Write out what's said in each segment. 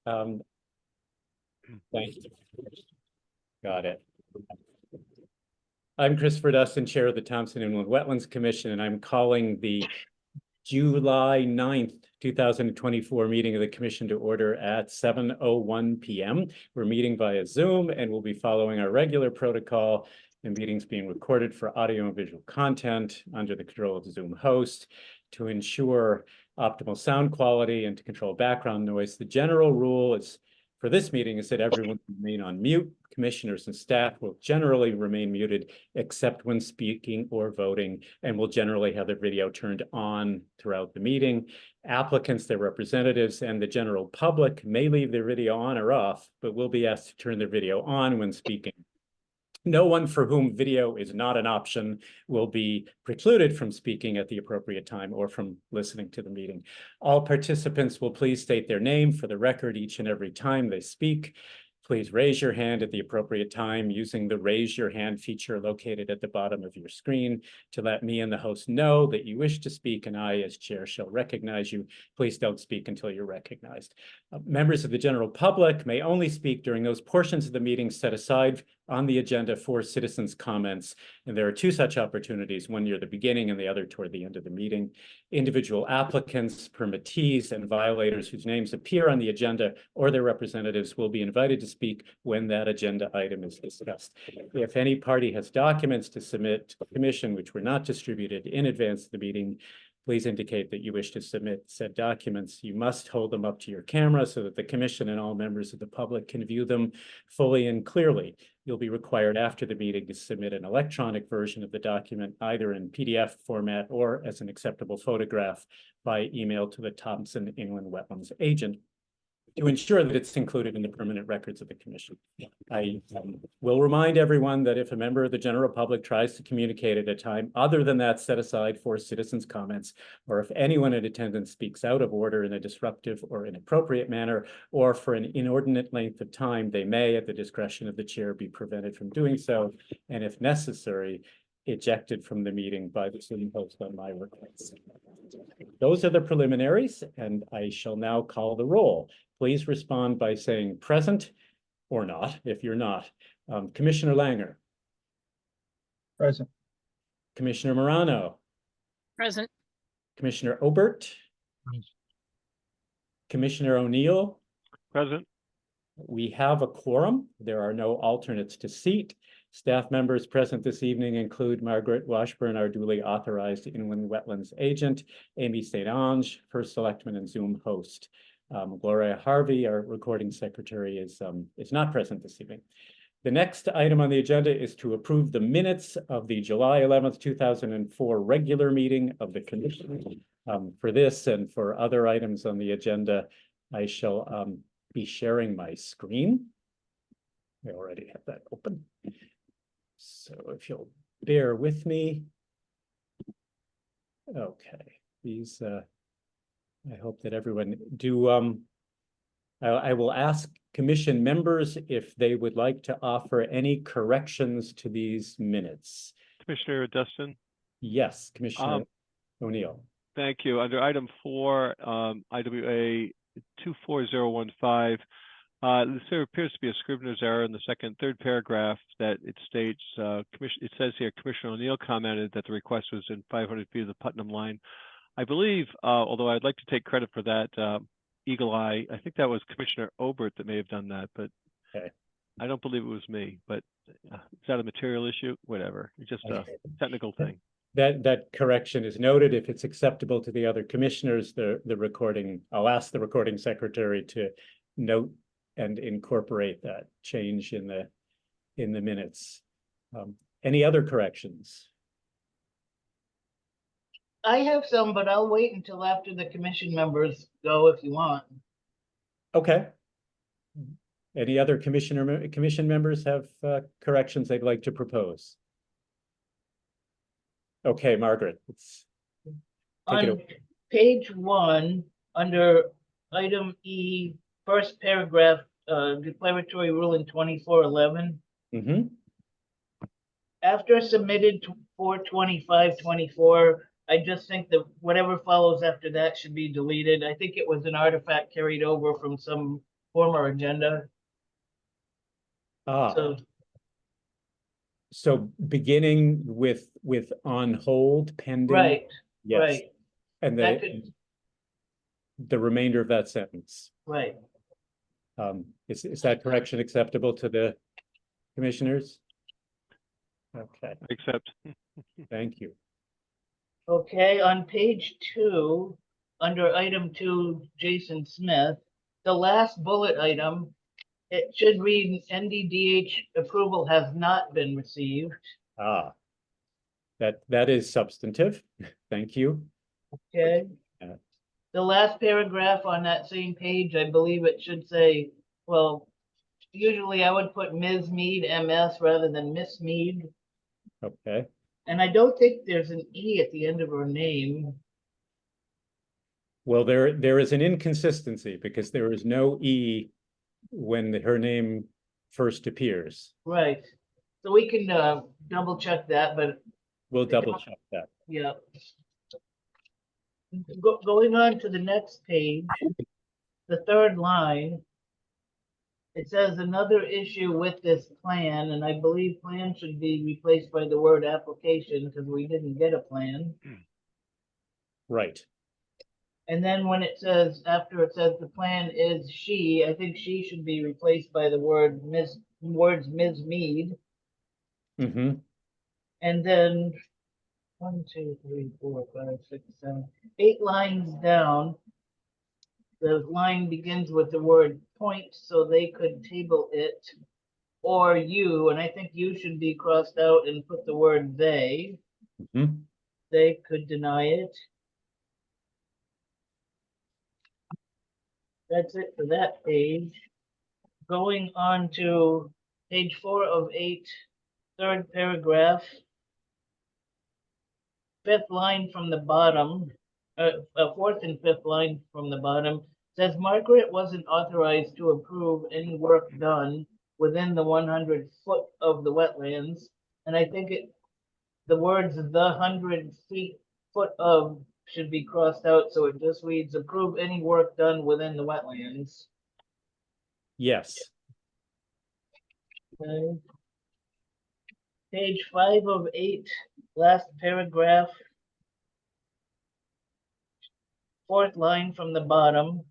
Um, Thank you. Got it. I'm Christopher Dustin, Chair of the Thompson Inland Wetlands Commission, and I'm calling the July 9th, 2024 meeting of the Commission to order at 7:01 p.m. We're meeting via Zoom and we'll be following our regular protocol. The meeting's being recorded for audio and visual content under the control of the Zoom host to ensure optimal sound quality and to control background noise. The general rule is for this meeting is that everyone will remain on mute. Commissioners and staff will generally remain muted except when speaking or voting, and will generally have their video turned on throughout the meeting. Applicants, their representatives, and the general public may leave their video on or off, but will be asked to turn their video on when speaking. No one for whom video is not an option will be precluded from speaking at the appropriate time or from listening to the meeting. All participants will please state their name for the record each and every time they speak. Please raise your hand at the appropriate time using the raise your hand feature located at the bottom of your screen to let me and the host know that you wish to speak, and I, as chair, shall recognize you. Please don't speak until you're recognized. Members of the general public may only speak during those portions of the meeting set aside on the agenda for citizens' comments, and there are two such opportunities, one near the beginning and the other toward the end of the meeting. Individual applicants, permittees, and violators whose names appear on the agenda or their representatives will be invited to speak when that agenda item is discussed. If any party has documents to submit to the commission which were not distributed in advance of the meeting, please indicate that you wish to submit said documents. You must hold them up to your camera so that the commission and all members of the public can view them fully and clearly. You'll be required after the meeting to submit an electronic version of the document, either in PDF format or as an acceptable photograph by email to the Thompson Inland Wetlands agent, to ensure that it's included in the permanent records of the commission. I will remind everyone that if a member of the general public tries to communicate at a time other than that set aside for citizens' comments, or if anyone in attendance speaks out of order in a disruptive or inappropriate manner, or for an inordinate length of time, they may, at the discretion of the chair, be prevented from doing so, and if necessary, ejected from the meeting by the Zoom host on my request. Those are the preliminaries, and I shall now call the roll. Please respond by saying present or not, if you're not. Commissioner Langer. Present. Commissioner Morano. Present. Commissioner Obert. Present. Commissioner O'Neill. Present. We have a quorum. There are no alternates to seat. Staff members present this evening include Margaret Washburn, our duly authorized Inland Wetlands agent, Amy St. Ange, First Selectman and Zoom host. Gloria Harvey, our recording secretary, is not present this evening. The next item on the agenda is to approve the minutes of the July 11th, 2004 regular meeting of the commission. For this and for other items on the agenda, I shall be sharing my screen. I already have that open. So if you'll bear with me. Okay, these I hope that everyone do. I will ask commission members if they would like to offer any corrections to these minutes. Commissioner Dustin? Yes, Commissioner O'Neill. Thank you. Under item 4, IWA 24015, there appears to be a scrivener's error in the third paragraph that it states, it says here, Commissioner O'Neill commented that the request was in 500 feet of the Putnam line. I believe, although I'd like to take credit for that, eagle eye, I think that was Commissioner Obert that may have done that, but okay. I don't believe it was me. But is that a material issue? Whatever, it's just a technical thing. That correction is noted. If it's acceptable to the other commissioners, the recording, I'll ask the recording secretary to note and incorporate that change in the minutes. Any other corrections? I have some, but I'll wait until after the commission members go if you want. Okay. Any other commission members have corrections they'd like to propose? Okay, Margaret, on page 1, under item E, first paragraph, declaratory ruling 2411. Mm-hmm. After submitted to 4/25/24, I just think that whatever follows after that should be deleted. I think it was an artifact carried over from some former agenda. Ah, So, so beginning with on hold pending. right, Yes, right, and that could, the remainder of that sentence. right. Is that correction acceptable to the commissioners? Okay, Except, thank you. Okay, on page 2, under item 2, Jason Smith, the last bullet item, it should read NDDH approval has not been received. Ah, that is substantive. Thank you. Okay. Yeah. The last paragraph on that same page, I believe it should say, well, usually I would put Ms. Mead, MS, rather than Miss Mead. Okay. And I don't think there's an E at the end of her name. Well, there is an inconsistency because there is no E when her name first appears. Right. So we can double check that, but We'll double check that. yeah. Going on to the next page, the third line, it says another issue with this plan, and I believe plan should be replaced by the word application because we didn't get a plan. Right. And then when it says, after it says the plan is she, I think she should be replaced by the words Ms. Mead. Mm-hmm. And then 1, 2, 3, 4, 5, 6, 7, 8 lines down, the line begins with the word point, so they could table it, or you, and I think you should be crossed out and put the word they. Mm-hmm. They could deny it. That's it for that page. Going on to page 4 of 8, third paragraph, fifth line from the bottom, fourth and fifth line from the bottom, says Margaret wasn't authorized to approve any work done within the 100-foot of the wetlands. And I think the words the 100 feet foot of should be crossed out, so it just reads approve any work done within the wetlands. Yes. Okay. Page 5 of 8, last paragraph, fourth line from the bottom.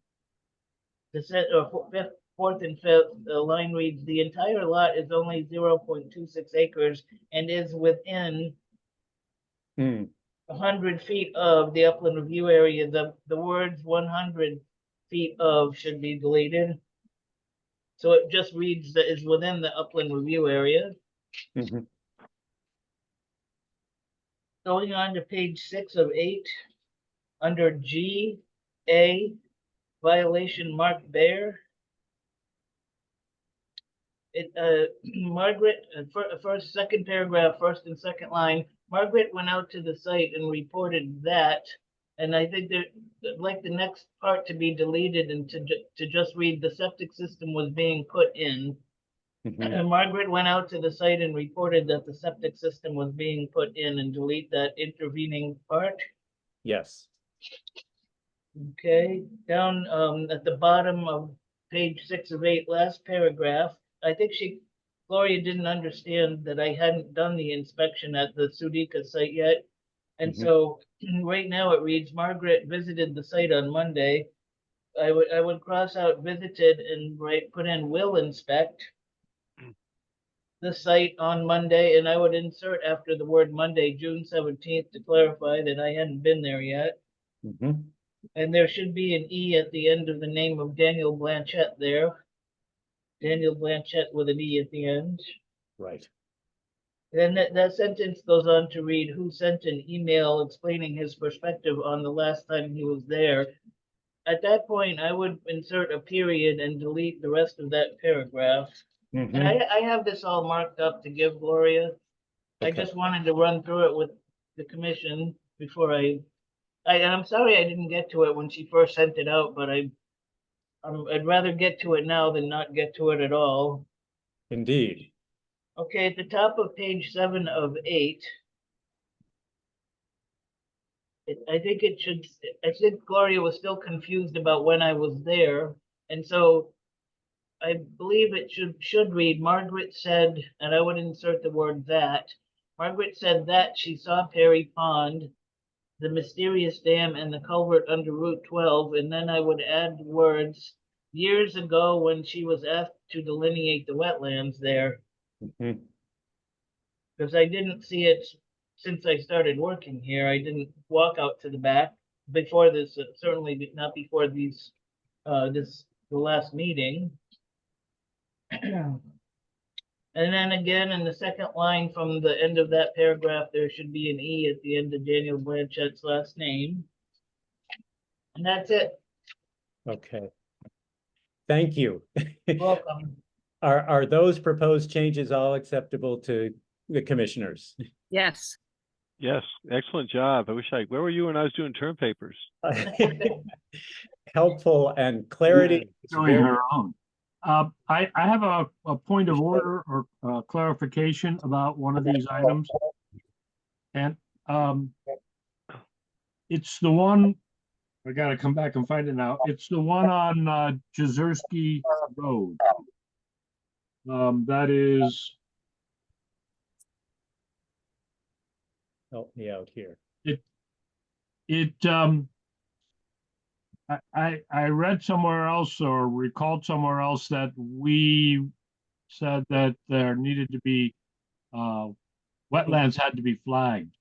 The set or fifth, fourth and fifth, the line reads, the entire lot is only 0.26 acres and is within Mm. 100 feet of the upland review area. The words 100 feet of should be deleted. So it just reads that is within the upland review area. Mm-hmm. Going on to page 6 of 8, under G, A, violation Mark Bear. Margaret, first, second paragraph, first and second line, Margaret went out to the site and reported that, and I think that, like the next part to be deleted and to just read the septic system was being put in. Mm-hmm. And Margaret went out to the site and reported that the septic system was being put in, and delete that intervening part. Yes. Okay, down at the bottom of page 6 of 8, last paragraph, I think Gloria didn't understand that I hadn't done the inspection at the Sudika site yet. And Mhm. so right now it reads, Margaret visited the site on Monday. I would cross out visited and put in will inspect the site on Monday, and I would insert after the word Monday, June 17th, to clarify that I hadn't been there yet. Mm-hmm. And there should be an E at the end of the name of Daniel Blanchette there. Daniel Blanchette with an E at the end. Right. Then that sentence goes on to read, who sent an email explaining his perspective on the last time he was there. At that point, I would insert a period and delete the rest of that paragraph. Mm-hmm. And I have this all marked up to give Gloria. I Okay. just wanted to run through it with the commission before and I'm sorry I didn't get to it when she first sent it out, but I'd rather get to it now than not get to it at all. Indeed. Okay, at the top of page 7 of 8, I think Gloria was still confused about when I was there. And so I believe it should read, Margaret said, and I would insert the word that. Margaret said that she saw Perry Pond, the mysterious dam, and the culvert under Route 12, and then I would add words years ago when she was asked to delineate the wetlands there, Mhm. because I didn't see it since I started working here. I didn't walk out to the back before this, certainly not before these, the last meeting. And then again, in the second line from the end of that paragraph, there should be an E at the end of Daniel Blanchett's last name. And that's it. Okay. Thank you. Welcome. Are those proposed changes all acceptable to the commissioners? Yes. Yes, excellent job. Where were you when I was doing term papers? Helpful and clarity. is Doing very- her own. I have a point of order or clarification about one of these items. And it's the one, I gotta come back and find it now. It's the one on Jezersky Road. That is, Help me out here. I read somewhere else or recalled somewhere else that we said that there needed to be wetlands had to be flagged.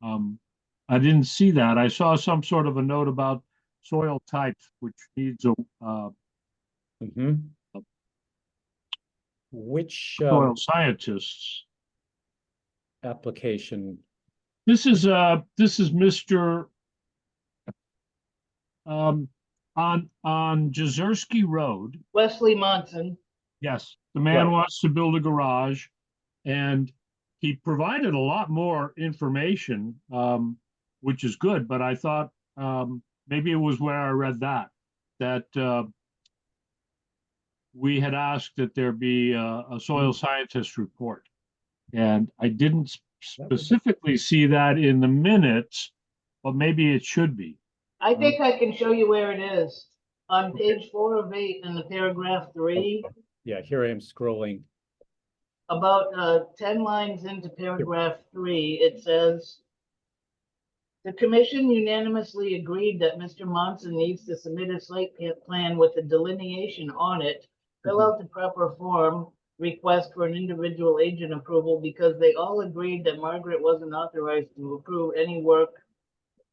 I didn't see that. I saw some sort of a note about soil types, which needs a Mhm. Which soil scientists. application? This is Mr. On Jezersky Road. Wesley Monson. Yes, the man Right. wants to build a garage, and he provided a lot more information, which is good. But I thought maybe it was where I read that we had asked that there be a soil scientist report, and I didn't specifically see that in the minutes, but maybe it should be. I think I can show you where it is. On page 4 of 8 in the paragraph 3, Yeah, here I am scrolling. about 10 lines into paragraph 3, it says, the commission unanimously agreed that Mr. Monson needs to submit a site plan with a delineation on it, fill out the proper form, request for an individual agent approval, because they all agreed that Margaret wasn't authorized to approve any work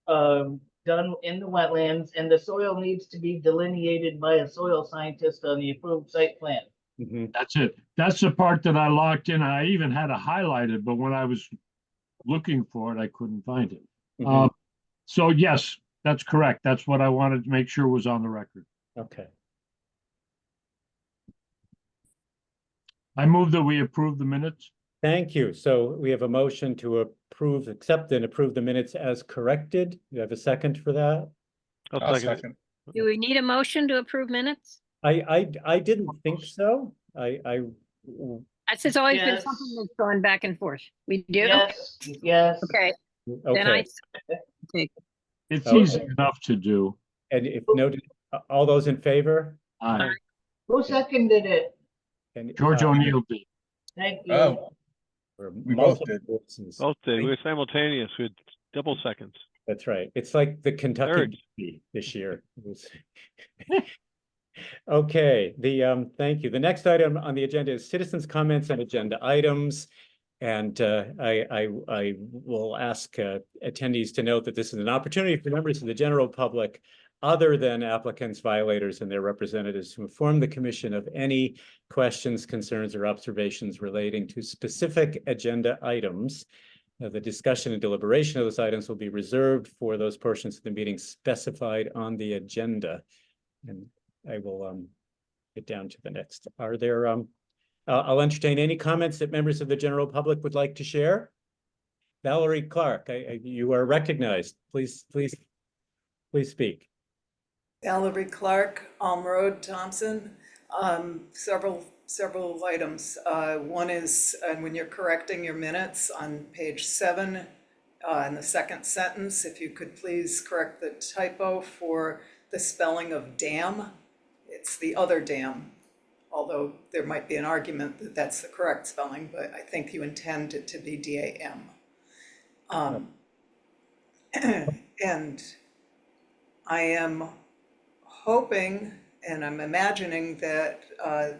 done in the wetlands, and the soil needs to be delineated by a soil scientist on the approved site plan. Mhm. That's it. That's the part that I locked in. I even had it highlighted, but when I was looking for it, I couldn't find it. Mhm. So yes, that's correct. That's what I wanted to make sure was on the record. Okay. I move that we approve the minutes. Thank you. So we have a motion to approve, accept and approve the minutes as corrected. You have a second for that? I'll second it. Do we need a motion to approve minutes? I didn't think so. It's always been Yes. something that's gone back and forth. We do? Yes, yes. Okay, then I, Okay. It's Okay. easy enough to do. And if noted, all those in favor? Aye. Who seconded it? And George O'Neill did. Thank you. Oh, or we both multiple did. votes. Both did. We were simultaneous with double seconds. That's right. It's like the Kentucky Third. Derby this year. It was- Okay, thank you. The next item on the agenda is citizens' comments on agenda items. And I will ask attendees to note that this is an opportunity for members of the general public other than applicants, violators, and their representatives to inform the commission of any questions, concerns, or observations relating to specific agenda items. The discussion and deliberation of those items will be reserved for those portions of the meeting specified on the agenda. And I will get down to the next. Are there, I'll entertain any comments that members of the general public would like to share. Valerie Clark, you are recognized. Please speak. Valerie Clark, Alm Road, Thompson. Several items. One is, and when you're correcting your minutes on page 7, in the second sentence, if you could please correct the typo for the spelling of dam. It's the other dam. although there might be an argument that that's the correct spelling, but I think you intend it to be DAM. And I am hoping, and I'm imagining that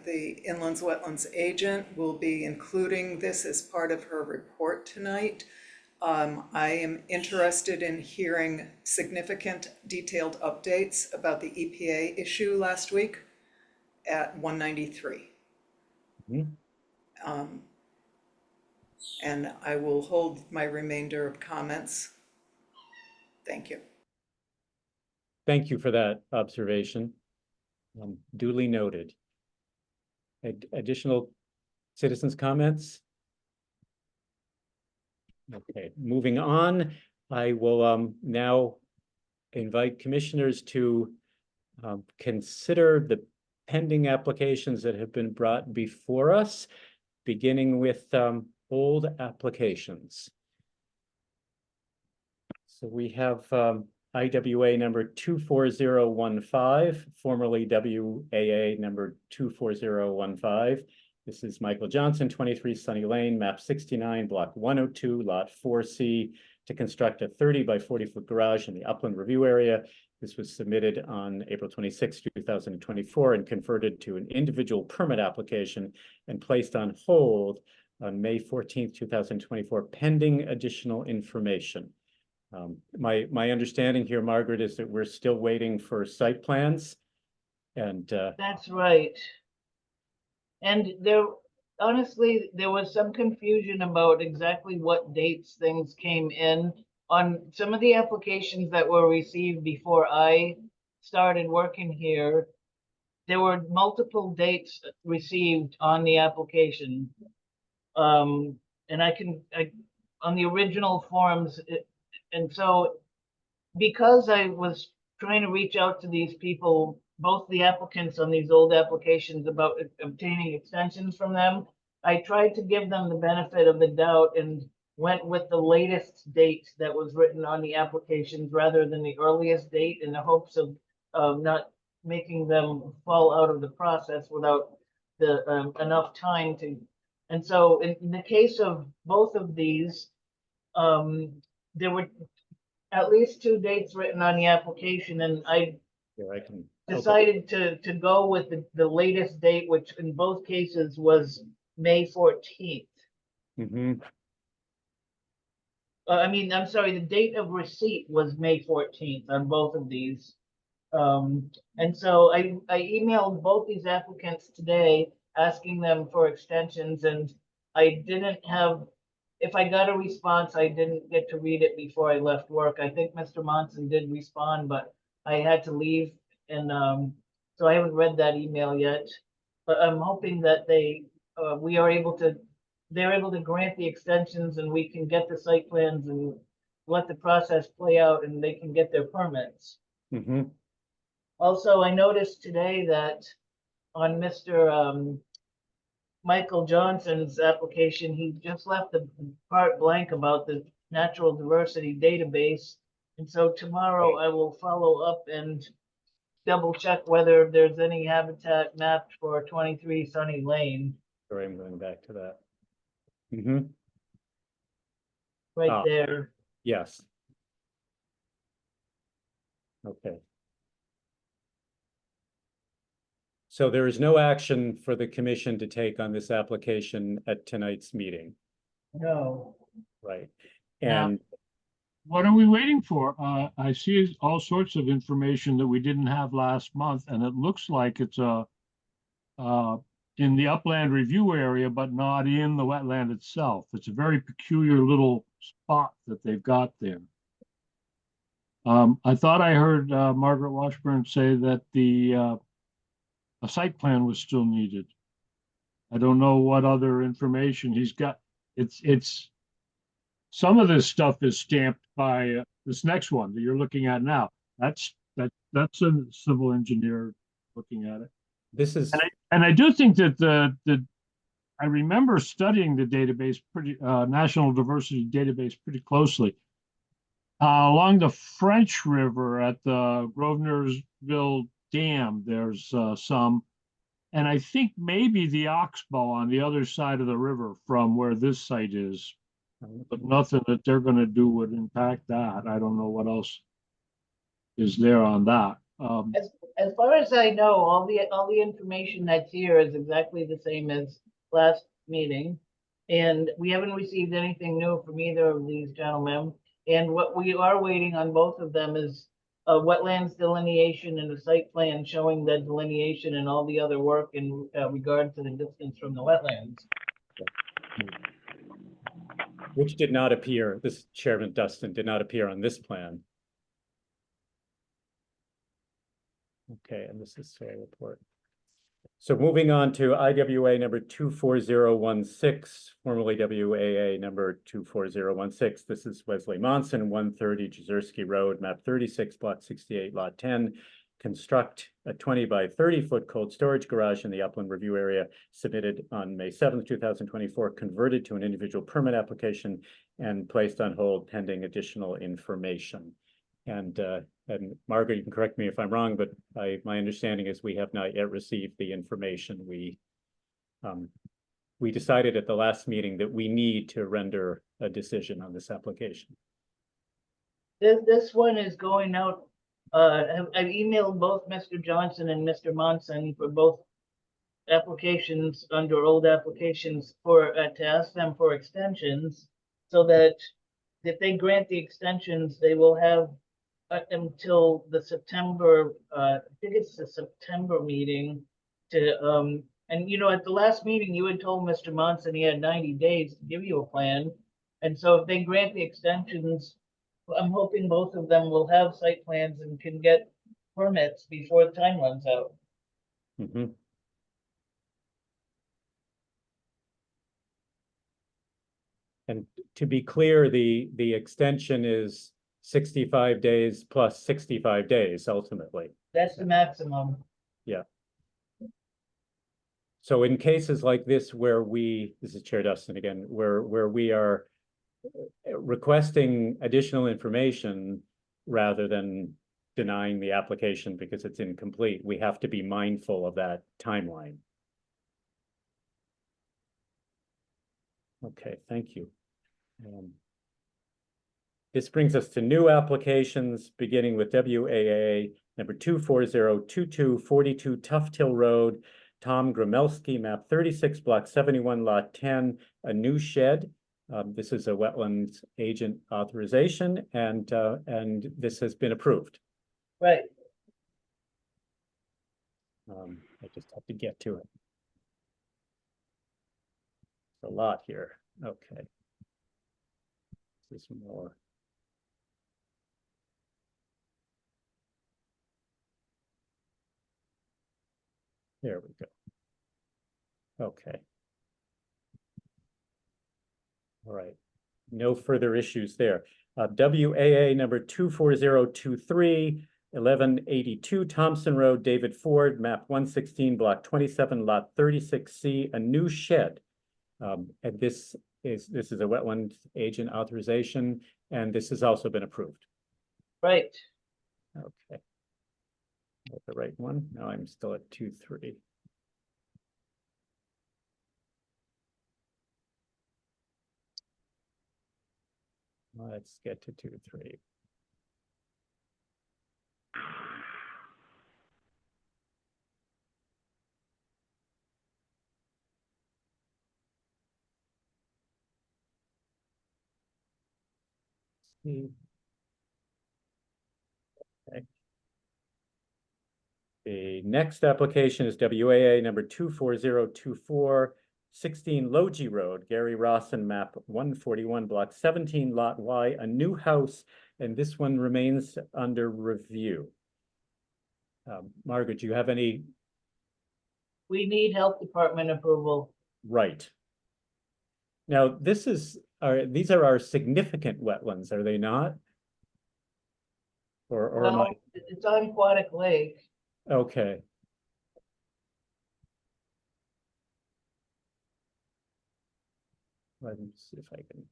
the Inland Wetlands agent will be including this as part of her report tonight. I am interested in hearing significant detailed updates about the EPA issue last week at 193. And I will hold my remainder of comments. Thank you. Thank you for that observation. Duly noted. Additional citizens' comments? Okay, moving on, I will now invite commissioners to consider the pending applications that have been brought before us, beginning with old applications. So we have IWA number 24015, formerly WAA number 24015. This is Michael Johnson, 23 Sunny Lane, map 69, block 102, lot 4C, to construct a 30 by 40-foot garage in the upland review area. This was submitted on April 26, 2024, and converted to an individual permit application and placed on hold on May 14, 2024, pending additional information. My understanding here, Margaret, is that we're still waiting for site plans, and That's right. And there, honestly, there was some confusion about exactly what dates things came in. On some of the applications that were received before I started working here, there were multiple dates received on the application. And on the original forms, and so because I was trying to reach out to these people, both the applicants on these old applications, about obtaining extensions from them, I tried to give them the benefit of the doubt and went with the latest date that was written on the applications rather than the earliest date, in the hopes of not making them fall out of the process without the enough time to. And so in the case of both of these, there were at least 2 dates written on the application, and I decided to go with the latest date, which in both cases was May 14th. I'm sorry, the date of receipt was May 14th on both of these. And so I emailed both these applicants today asking them for extensions, and I didn't have, if I got a response, I didn't get to read it before I left work. I think Mr. Monson did respond, but I had to leave, and so I haven't read that email yet. But I'm hoping that they're able to grant the extensions, and we can get the site plans and let the process play out, and they can get their permits. Also, I noticed today that on Mr. Michael Johnson's application, he just left the part blank about the natural diversity database. And so tomorrow I will follow up and double check whether there's any habitat mapped for 23 Sunny Lane. Sorry, I'm going back to that. Right there. Yes. Okay. So there is no action for the commission to take on this application at tonight's meeting. No. Right. Now, And what are we waiting for? I see all sorts of information that we didn't have last month, and it looks like it's in the upland review area, but not in the wetland itself. It's a very peculiar little spot that they've got there. I thought I heard Margaret Washburn say that a site plan was still needed. I don't know what other information he's got. It's some of this stuff is stamped by this next one that you're looking at now. That's a civil engineer looking at it. this is And I do think that I remember studying the database National Diversity Database pretty closely. Along the French River at the Grosvenorville Dam, there's some, And I think maybe the Oxbow on the other side of the river from where this site is, but nothing that they're gonna do would impact that. I don't know what else is there on that. As far as I know, all the information that's here is exactly the same as last meeting. And we haven't received anything new from either of these gentlemen. And what we are waiting on both of them is a wetlands delineation and a site plan showing that delineation and all the other work in regard to the distance from the wetlands. Which did not appear, this Chairman Dustin did not appear on this plan. Okay, and this is soil report. So moving on to IWA number 24016, formerly WAA number 24016. This is Wesley Monson, 130 Jezersky Road, map 36, block 68, lot 10. Construct a 20 by 30-foot cold storage garage in the upland review area, submitted on May 7th, 2024, converted to an individual permit application and placed on hold pending additional information. And Margaret, you can correct me if I'm wrong, but my understanding is we have not yet received the information. We decided at the last meeting that we need to render a decision on this application. This one is going out. I've emailed both Mr. Johnson and Mr. Monson for both applications under old applications for to ask them for extensions, so that if they grant the extensions, they will have until the September, I think it's the September meeting to, and you know, at the last meeting, you had told Mr. Monson he had 90 days to give you a plan. And so if they grant the extensions, I'm hoping both of them will have site plans and can get permits before the time runs out. Mm-hmm. And to be clear, the extension is 65 days plus 65 days ultimately. That's the maximum. Yeah. So in cases like this where this is Chair Dustin again, where we are requesting additional information rather than denying the application because it's incomplete, we have to be mindful of that timeline. Okay, thank you. This brings us to new applications, beginning with WAA number 24022, 42 Tuft Hill Road, Tom Gromelski, map 36, block 71, lot 10, a new shed. This is a wetlands agent authorization, and this has been approved. Right. I just have to get to it. It's a lot here. Okay. This is more. There we go. Okay. All right. No further issues there. WAA number 24023, 1182 Thompson Road, David Ford, map 116, block 27, lot 36C, a new shed. And this is a wetland agent authorization, and this has also been approved. Right. Okay. Got the right one. Now I'm still at 2.3. Let's get to 2.3. Okay. The next application is WAA number 24024, 16 Logie Road, Gary Rawson, map 141, block 17, lot Y, a new house, and this one remains under review. Margaret, do you have any? We need health department approval. Right. Now, these are our significant wetlands, are they not? Or am I? It's on Aquatic Lake. Okay. Let me see if I can.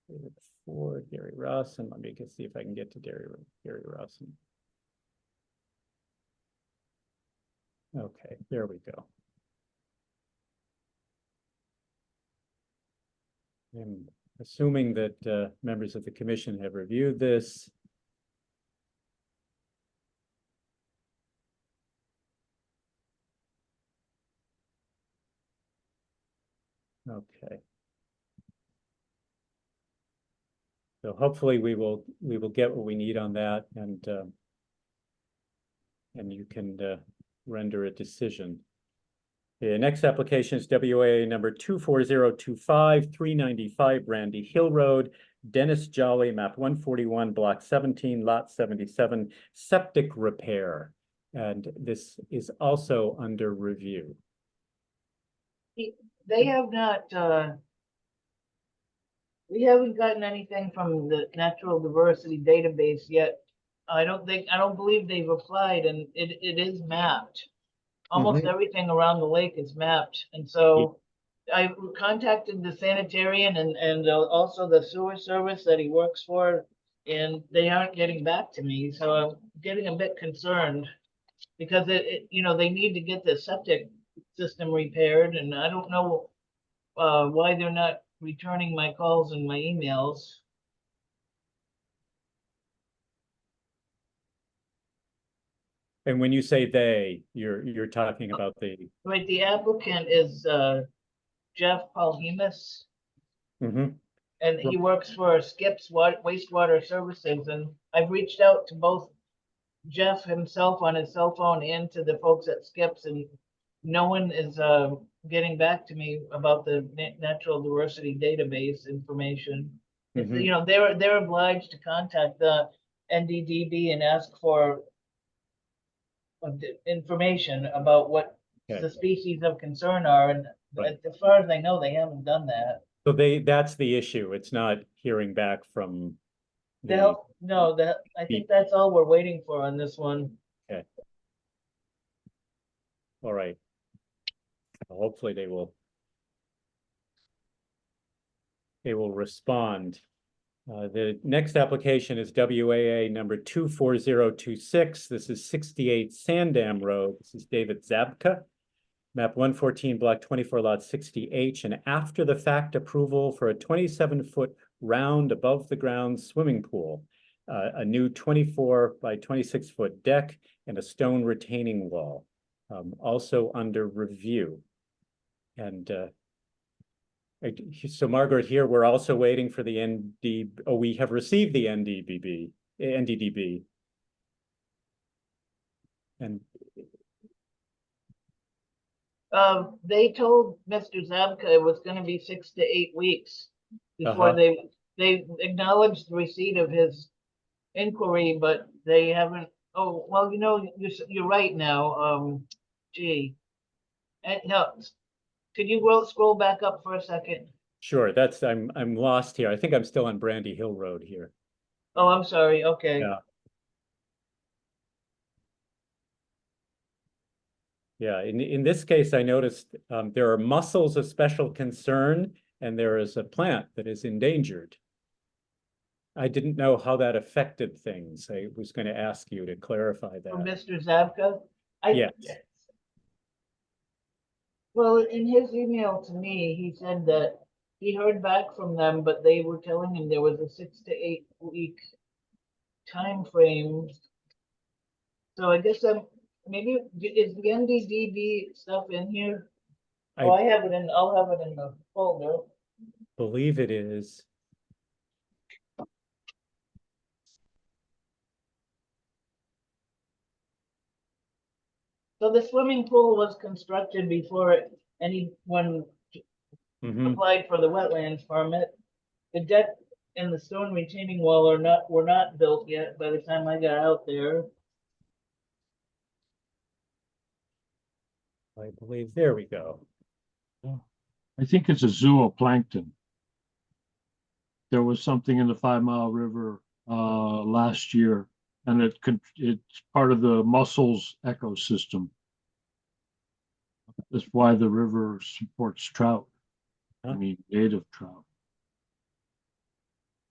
David Ford, Gary Rawson. Let me see if I can get to Gary Rawson. Okay, there we go. I'm assuming that members of the commission have reviewed this. Okay. So hopefully we will get what we need on that, and you can render a decision. The next application is WA number 24025, 395 Brandy Hill Road, Dennis Jolly, map 141, block 17, lot 77, septic repair. And this is also under review. They have not, we haven't gotten anything from the natural diversity database yet. I don't believe they've applied, and it is mapped. Almost everything around the lake is mapped, and so I contacted the sanitarian and also the sewer service that he works for, and they aren't getting back to me, so I'm getting a bit concerned because you know, they need to get the septic system repaired, and I don't know why they're not returning my calls and my emails. And when you say they, you're talking about the Right, the applicant is Jeff Palhemus, Mhm. and he works for Skip's Wastewater Services, and I've reached out to both Jeff himself on his cell phone and to the folks at Skip's, and no one is getting back to me about the natural diversity database information. Mhm. You know, they're obliged to contact the NDDB and ask for information about what Okay. the species of concern are, and Right. as far as I know, they haven't done that. So that's the issue. It's not hearing back from the, No, I think that's all we're waiting for on this one. all right. Hopefully they will respond. The next application is WAA number 24026. This is 68 Sandam Road. This is David Zabka, map 114, block 24, lot 60H, and after the fact approval for a 27-foot round above the ground swimming pool, a new 24 by 26-foot deck, and a stone retaining wall, also under review. And so Margaret, here we're also waiting for the we have received the NDDB. And they told Mr. Zabka it was gonna be 6 to 8 weeks before they acknowledged the receipt of his inquiry, but they haven't. Oh, well, you know, you're right now. Gee. And no, could you scroll back up for a second? sure, I'm lost here. I think I'm still on Brandy Hill Road here. Oh, I'm sorry. Okay. Yeah. Yeah, in this case, I noticed there are mussels of special concern, and there is a plant that is endangered. I didn't know how that affected things. I was going to ask you to clarify that. From Mr. Zabka? Yes. Well, in his email to me, he said that he heard back from them, but they were telling him there was a 6 to 8 week time frame. So I guess maybe is the NDDB stuff in here? Oh, I'll have it in the folder. Believe it is. So the swimming pool was constructed before anyone applied for the wetlands permit. The deck and the stone retaining wall were not built yet by the time I got out there. I believe, there we go. I think it's a zooplankton. There was something in the 5 Mile River last year, and it's part of the mussels ecosystem. That's why the river supports trout. I mean, native trout.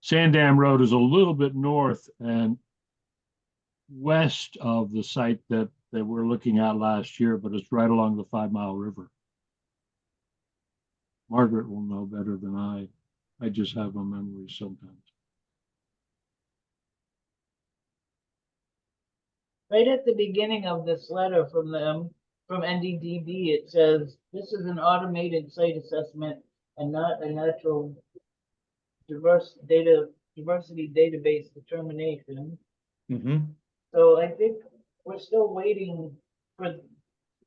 Sandam Road is a little bit north and west of the site that that we're looking at last year, but it's right along the 5 Mile River. Margaret will know better than I. I just have a memory sometimes. Right at the beginning of this letter from them, from NDDB, it says, this is an automated site assessment and not a natural diversity database determination. Mm-hmm. So I think we're still waiting for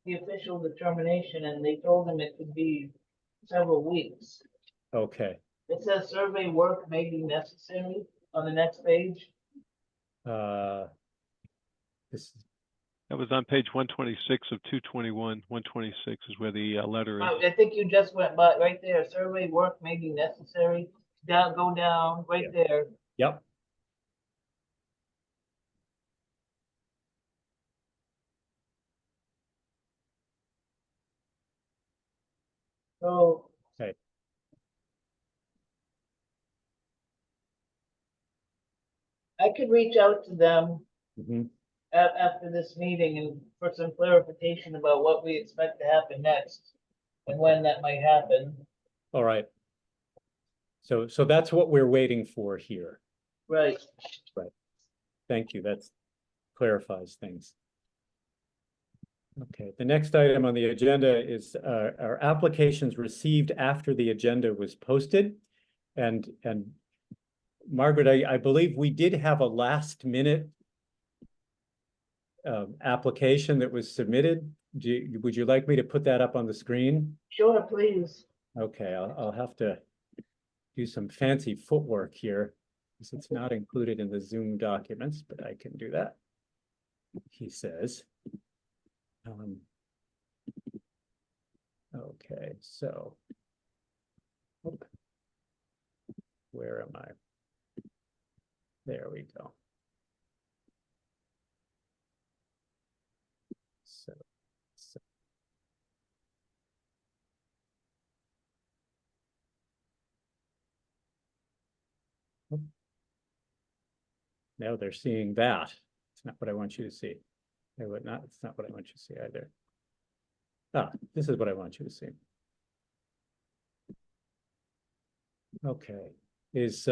the official determination, and they told them it could be several weeks. Okay. It says survey work may be necessary on the next page. This That was on page 126 of 221. 126 is where the letter is. I think you just went by right there. Survey work may be necessary. Down, go down, right there. Yep. So. Okay. I could reach out to them Mm-hmm. after this meeting and for some clarification about what we expect to happen next and when that might happen. All right. So that's what we're waiting for here. Right. Right. Thank you. That clarifies things. Okay. The next item on the agenda is our applications received after the agenda was posted. And Margaret, I believe we did have a last minute application that was submitted. Would you like me to put that up on the screen? Sure, please. Okay, I'll have to do some fancy footwork here because it's not included in the Zoom documents, but I can do that. He says. Okay, so where am I? There we go. So now they're seeing that. It's not what I want you to see. It's not what I want you to see either. This is what I want you to see. Okay. Does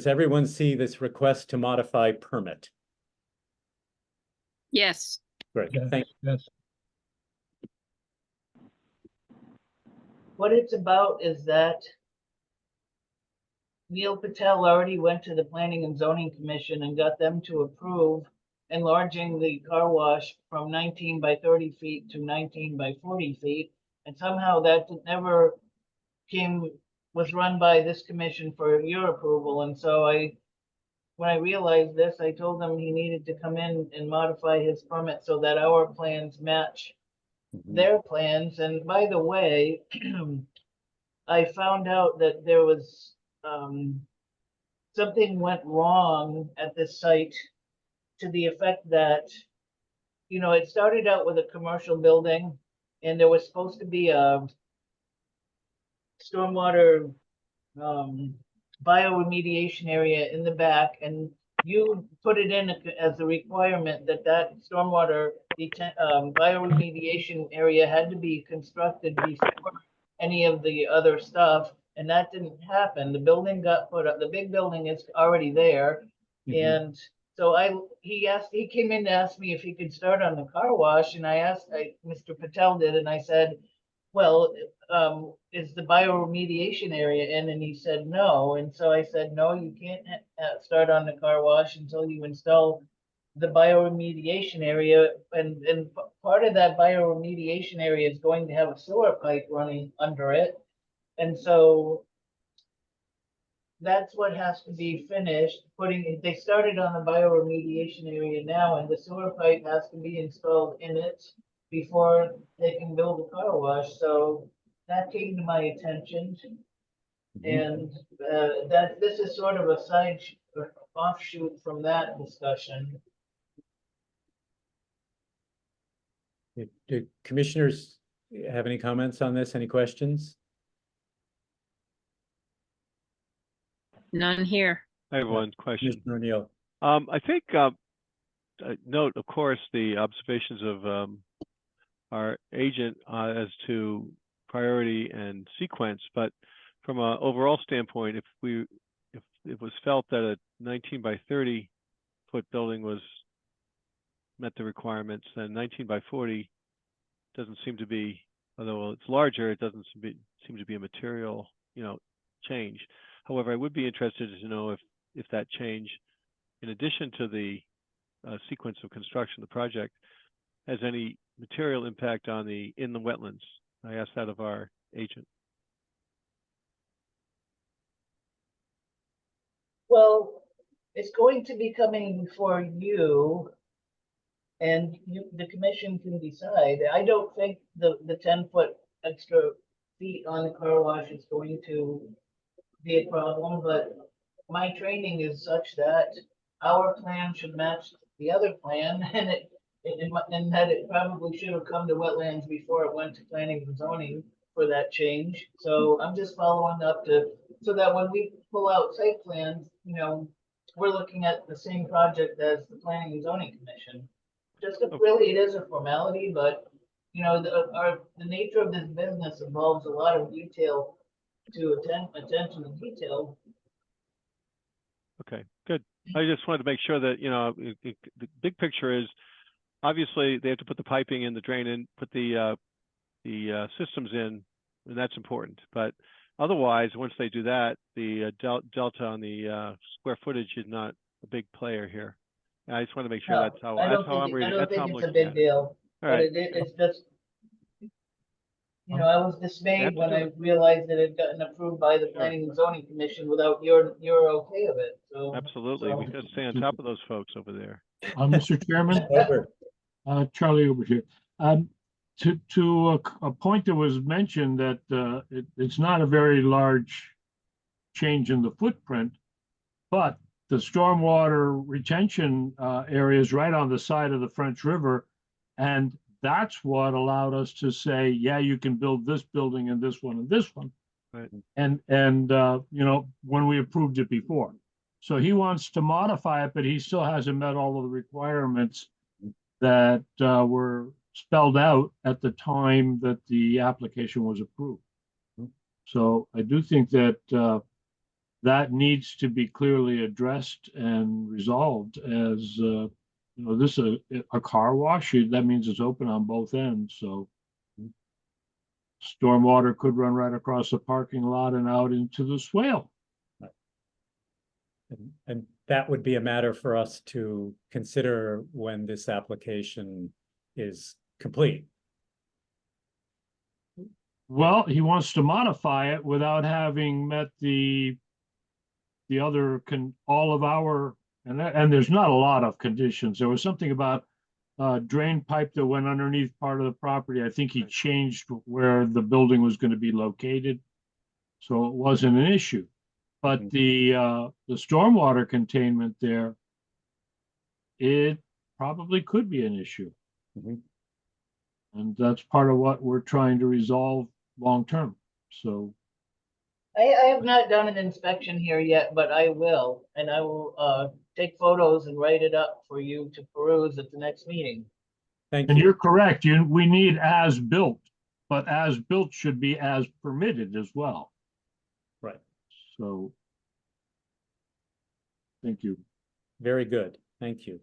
everyone see this request to modify permit? Yes. Great, thank you. Yes. What it's about is that Neil Patel already went to the Planning and Zoning Commission and got them to approve enlarging the car wash from 19 by 30 feet to 19 by 40 feet. And somehow that never was run by this commission for your approval. And so when I realized this, I told him he needed to come in and modify his permit so that our plans match their plans. And by the way, I found out that there was something went wrong at this site to the effect that, it started out with a commercial building and there was supposed to be a stormwater bioremediation area in the back, and you put it in as a requirement that stormwater bioremediation area had to be constructed before any of the other stuff, and that didn't happen. The building got put up. The big building is already there, and so he came in to ask me if he could start on the car wash, and Mr. Patel did, and I said, well, is the bioremediation area in? And he said no. And so I said, no, you can't start on the car wash until you install the bioremediation area. And part of that bioremediation area is going to have a sewer pipe running under it. And so that's what has to be finished. They started on the bioremediation area now, and the sewer pipe has to be installed in it before they can build a car wash. So that came to my attention, and this is sort of a offshoot from that discussion. Do commissioners have any comments on this? Any questions? None here. I have one question. Commissioner O'Neill. I think note, of course, the observations of our agent as to priority and sequence, but from an overall standpoint, if it was felt that a 19 by 30 foot building met the requirements, then 19 by 40 doesn't seem to be, although it's larger, it doesn't seem to be a material, change. However, I would be interested to know if that change, in addition to the sequence of construction of the project, has any material impact on the inland wetlands. I asked that of our agent. Well, it's going to be coming before you, and the commission can decide. I don't think the 10-foot extra feet on the car wash is going to be a problem, but my training is such that our plan should match the other plan, and that it probably should have come to wetlands before it went to planning and zoning for that change. So I'm just following up so that when we pull out site plans, we're looking at the same project as the planning and zoning commission. Really, it is a formality, but the nature of this business involves a lot of detail attention to detail. Okay, good. I just wanted to make sure that, the big picture is, obviously they have to put the piping in, the drain in, put the systems in, and that's important. But otherwise, once they do that, the delta on the square footage is not a big player here. And I just want to make sure No, that's how I'm reading. I don't That's how I'm think it's a looking big at it. deal, All right. it's just, I was dismayed when I realized that it had gotten approved by the planning and zoning commission without your okay of it, so. Absolutely. We got to stay on top of those folks over there. Mr. Chairman, Over. Charlie over here. To a point that was mentioned that it's not a very large change in the footprint, but the stormwater retention area is right on the side of the French River, and that's what allowed us to say, yeah, you can build this building and this one and this one. Right. And when we approved it before. So he wants to modify it, but he still hasn't met all of the requirements that were spelled out at the time that the application was approved. So I do think that that needs to be clearly addressed and resolved as this is a car wash. That means it's open on both ends. So stormwater could run right across the parking lot and out into the swale. And that would be a matter for us to consider when this application is complete. Well, he wants to modify it without having met all of our, and there's not a lot of conditions. There was something about drain pipe that went underneath part of the property. I think he changed where the building was going to be located, so it wasn't an issue. But the stormwater containment there, it probably could be an issue. And that's part of what we're trying to resolve long term. So I have not done an inspection here yet, but I will, and I will take photos and write it up for you to peruse at the next meeting. Thank and you. you're correct. We need as built, but as built should be as permitted as well. Right. So thank you. Very good. Thank you.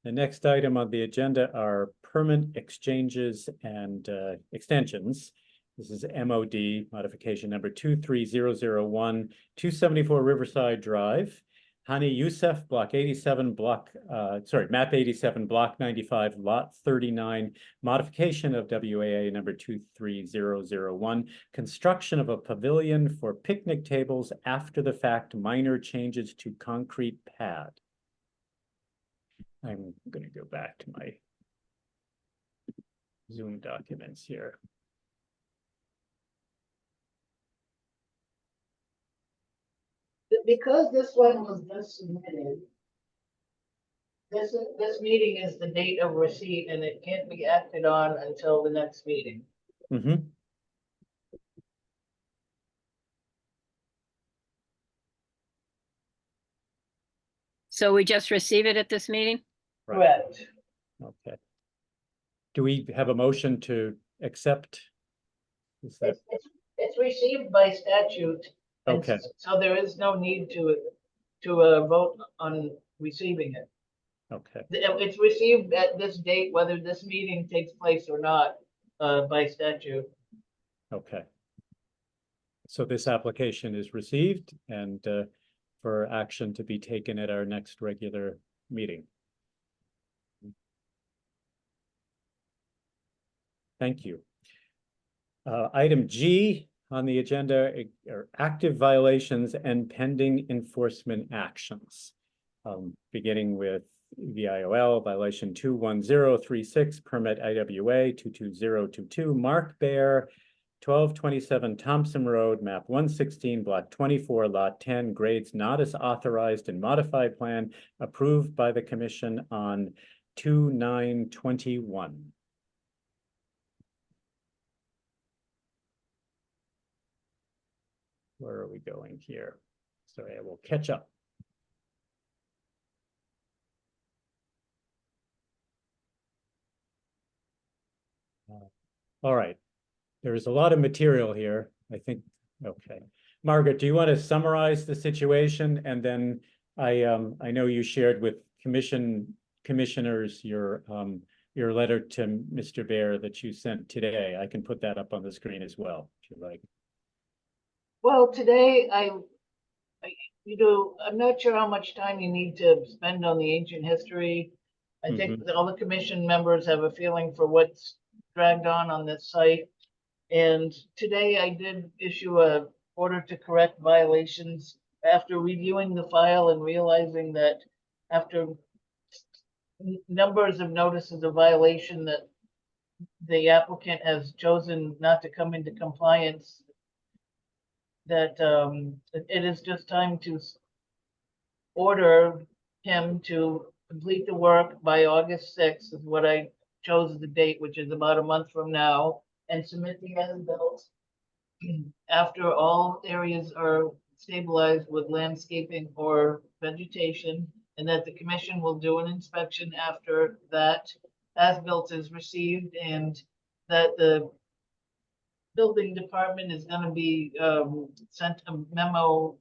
The next item on the agenda are permit exchanges and extensions. This is MOD modification number 23001, 274 Riverside Drive. Hani Youssef, map 87, block 95, lot 39, modification of WAA number 23001, construction of a pavilion for picnic tables after the fact, minor changes to concrete pad. I'm going to go back to my Zoom documents here. Because this one was just submitted, this meeting is the date of receipt, and it can't be acted on until the next meeting. So we just receive it at this meeting? Right. Correct. Okay. Do we have a motion to accept? Is that, It's received by statute. and Okay. So there is no need to vote on receiving it. okay, It's received at this date, whether this meeting takes place or not, by statute. okay. So this application is received and for action to be taken at our next regular meeting. Thank you. Item G on the agenda are active violations and pending enforcement actions. Beginning with VIOL violation 21036, permit IWA 22022, Mark Bear, 1227 Thompson Road, map 116, block 24, lot 10, grades not as authorized in modified plan, approved by the commission on 2/9/21. Where are we going here? Sorry, I will catch up. All right, there is a lot of material here, I think. Okay, Margaret, do you want to summarize the situation? And then I know you shared with commissioners your letter to Mr. Bear that you sent today. I can put that up on the screen as well, if you like. Well, today I'm not sure how much time you need to spend on the ancient history. I think that all the commission members have a feeling for what's dragged on this site. And today I did issue a order to correct violations after reviewing the file and realizing that after numbers of notices of violation that the applicant has chosen not to come into compliance, that it is just time to order him to complete the work by August 6th is what I chose as the date, which is about a month from now, and submit the as-built after all areas are stabilized with landscaping or vegetation, and that the commission will do an inspection after that as-built is received, and that the building department is going to be sent a memo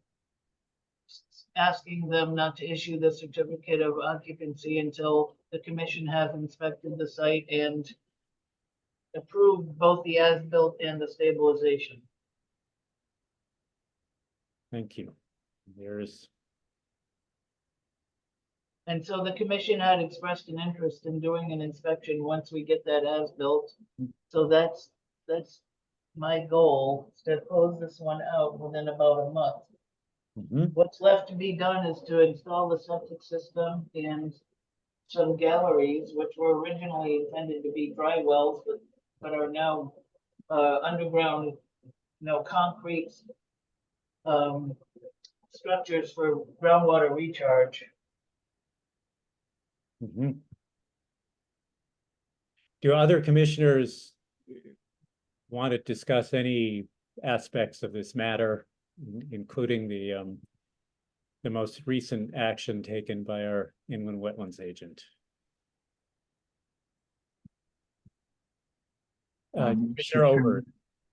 asking them not to issue the certificate of occupancy until the commission has inspected the site and approved both the as-built and the stabilization. Thank you. And so the commission had expressed an interest in doing an inspection once we get that as-built. So that's my goal, is to close this one out within about a month. What's left to be done is to install the septic system and some galleries, which were originally intended to be dry wells, but are now underground, concrete structures for groundwater recharge. Do other commissioners want to discuss any aspects of this matter, including the most recent action taken by our inland wetlands agent? Commissioner Over.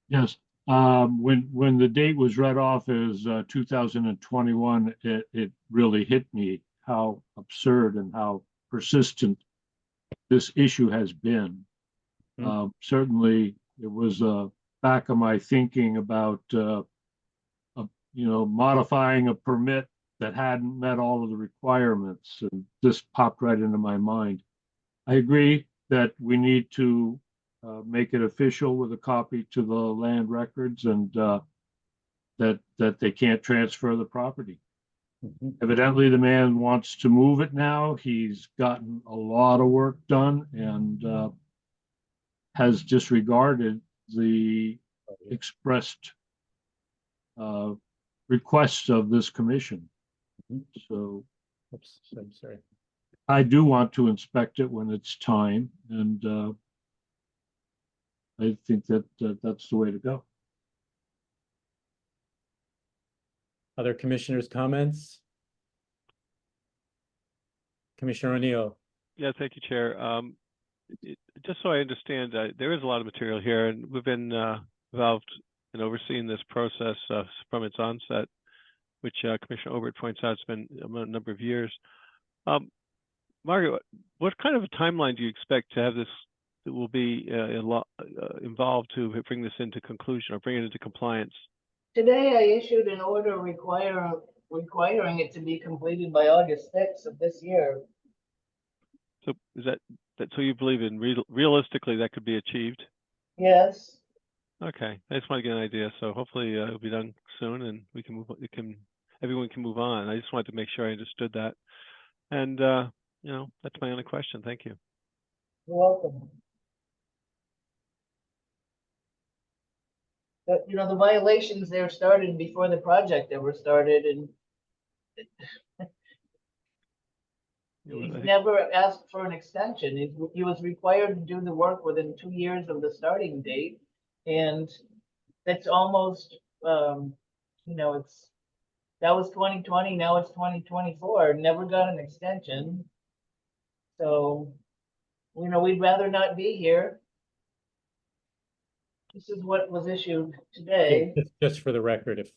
Yes, when the date was read off as 2021, it really hit me how absurd and how persistent this issue has been. Certainly, it was back of my thinking about modifying a permit that hadn't met all of the requirements, and this popped right into my mind. I agree that we need to make it official with a copy to the land records, and that they can't transfer the property. Evidently, the man wants to move it now. He's gotten a lot of work done and has disregarded the expressed requests of this commission. So I'm sorry. I do want to inspect it when it's time, and I think that that's the way to go. Other commissioners' comments? Commissioner O'Neill. Yeah, thank you, Chair. Just so I understand, there is a lot of material here, and we've been involved in overseeing this process from its onset, which Commissioner Obert points out has been a number of years. Margaret, what kind of a timeline do you expect to have this that will be involved to bring this into conclusion or bring it into compliance? Today I issued an order requiring it to be completed by August 6th of this year. So is that so you believe in realistically that could be achieved? Yes. Okay, I just want to get an idea. So hopefully it'll be done soon, and we can move. Everyone can move on. I just wanted to make sure I understood that, and you know, that's my only question. Thank you. You're welcome. But, you know, the violations there started before the project ever started, and he never asked for an extension. He was required to do the work within 2 years of the starting date, and that's almost, you know, that was 2020, now it's 2024, never got an extension. So, you know, we'd rather not be here. This is what was issued today. Just for the record, if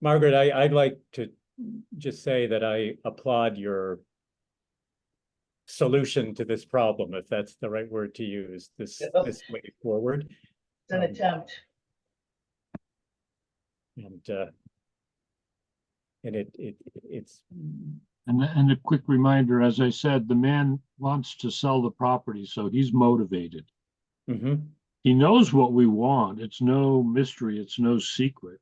Margaret, I'd like to just say that I applaud your solution to this problem, if that's the right word to use, this way forward. It's an attempt. And it's And a quick reminder, as I said, the man wants to sell the property, so he's motivated. He knows what we want. It's no mystery. It's no secret.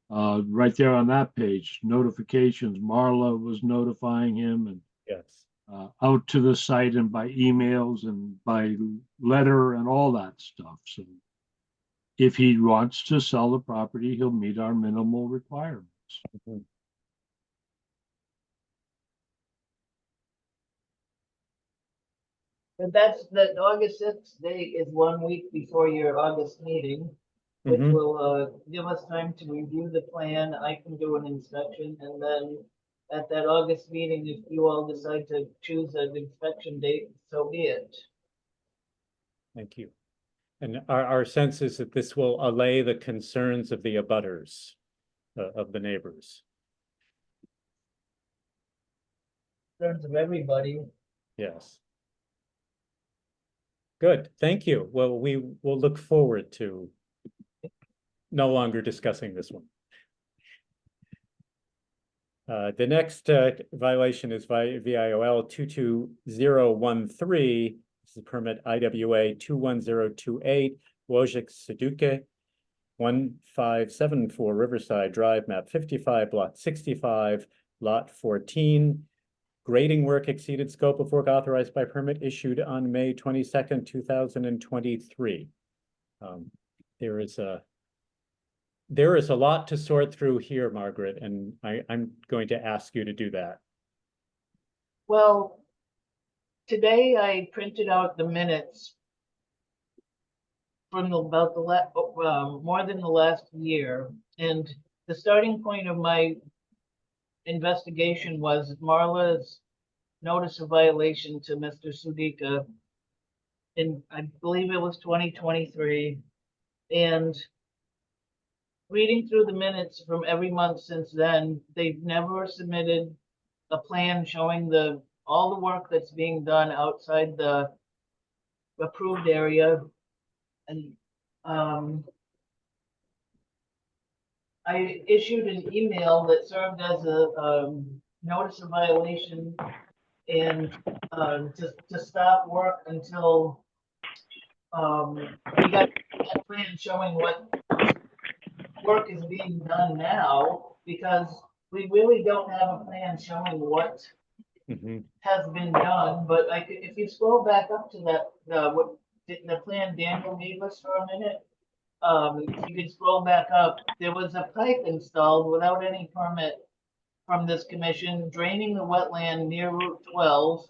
Right there on that page, notifications, Marla was notifying him, and yes, out to the site and by emails and by letter and all that stuff. So if he wants to sell the property, he'll meet our minimal requirements. But that's the August 6th date is 1 week before your August meeting, which will give us time to review the plan. I can do an inspection, and then at that August meeting, if you all decide to choose an inspection date, so be it. Thank you. And our sense is that this will allay the concerns of the abutters, of the neighbors. Concerns of everybody. Yes. Good, thank you. Well, we will look forward to no longer discussing this one. The next violation is VIOL 22013. This is permit IWA 21028, Wojciech Seduke, 1574 Riverside Drive, map 55, lot 65, lot 14. Grading work exceeded scope of work authorized by permit issued on May 22nd, 2023. There is a lot to sort through here, Margaret, and I'm going to ask you to do that. Well, today I printed out the minutes from about more than the last year, and the starting point of my investigation was Marla's notice of violation to Mr. Sudika in, I believe it was 2023, and reading through the minutes from every month since then, they've never submitted a plan showing all the work that's being done outside the approved area. And I issued an email that served as a notice of violation and to stop work until we got a plan showing what work is being done now, because we really don't have a plan showing what has been done. But if you scroll back up to that, the plan Daniel gave us for a minute, if you could scroll back up, there was a pipe installed without any permit from this commission, draining the wetland near Route 12.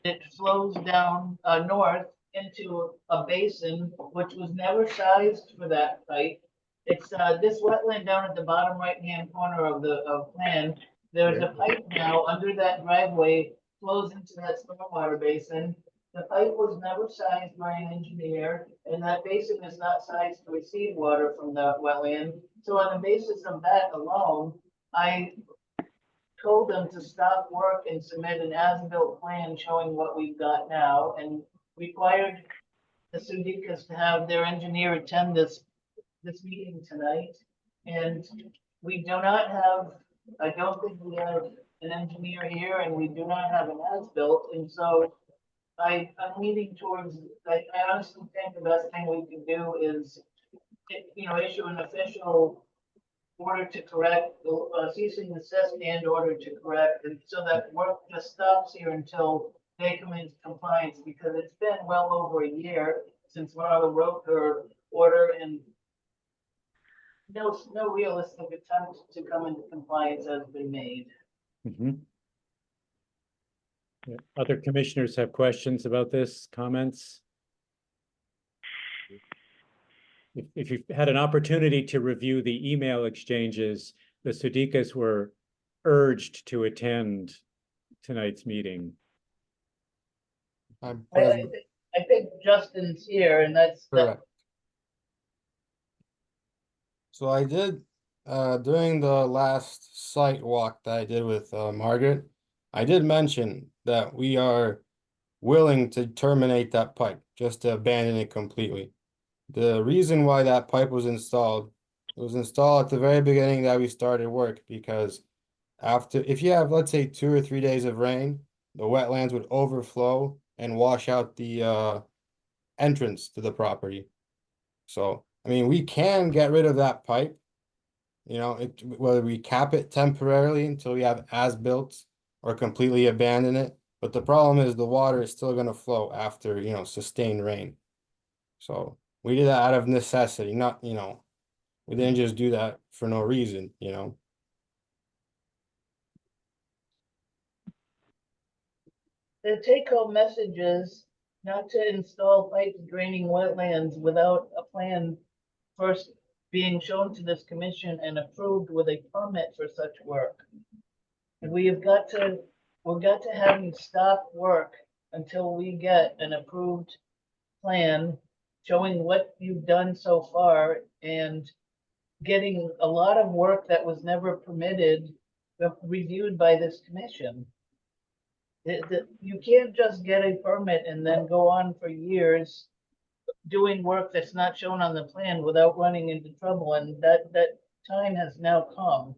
It flows down north into a basin, which was never sized for that pipe. It's this wetland down at the bottom right-hand corner of the plan There's a pipe now under that driveway, flows into that stormwater basin. The pipe was never sized by an engineer, and that basin is not sized to receive water from the wetland. So on the basis of that alone, I told them to stop work and submit an as-built plan showing what we've got now, and required the Sudikas to have their engineer attend this meeting tonight. And we do not have, I don't think we have an engineer here, and we do not have an as-built, and so I'm leaning towards, I honestly think the best thing we can do is, issue an official order to correct, cease and desist and order to correct, and so that work just stops here until they come into compliance, because it's been well over a year since Marla wrote her order, and no realistic attempt to come into compliance has been made. Mhm. Yeah. Other commissioners have questions about this, comments? If you've had an opportunity to review the email exchanges, the Sudikas were urged to attend tonight's meeting. I'm I present. think, I think Justin's here, and that's, Correct. So I did, during the last site walk that I did with Margaret, I did mention that we are willing to terminate that pipe, just to abandon it completely. The reason why that pipe was installed, it was installed at the very beginning that we started work, because if you have, let's say, 2 or 3 days of rain, the wetlands would overflow and wash out the entrance to the property. So, I mean, we can get rid of that pipe. Whether we cap it temporarily until we have as-built or completely abandon it. But the problem is the water is still going to flow after, sustained rain. So we did that out of necessity, not, we didn't just do that for no reason, the take-home message is not to install pipes draining wetlands without a plan first being shown to this commission and approved with a permit for such work. And we've got to have you stop work until we get an approved plan showing what you've done so far, and getting a lot of work that was never permitted reviewed by this commission. You can't just get a permit and then go on for years doing work that's not shown on the plan without running into trouble, and that time has now come.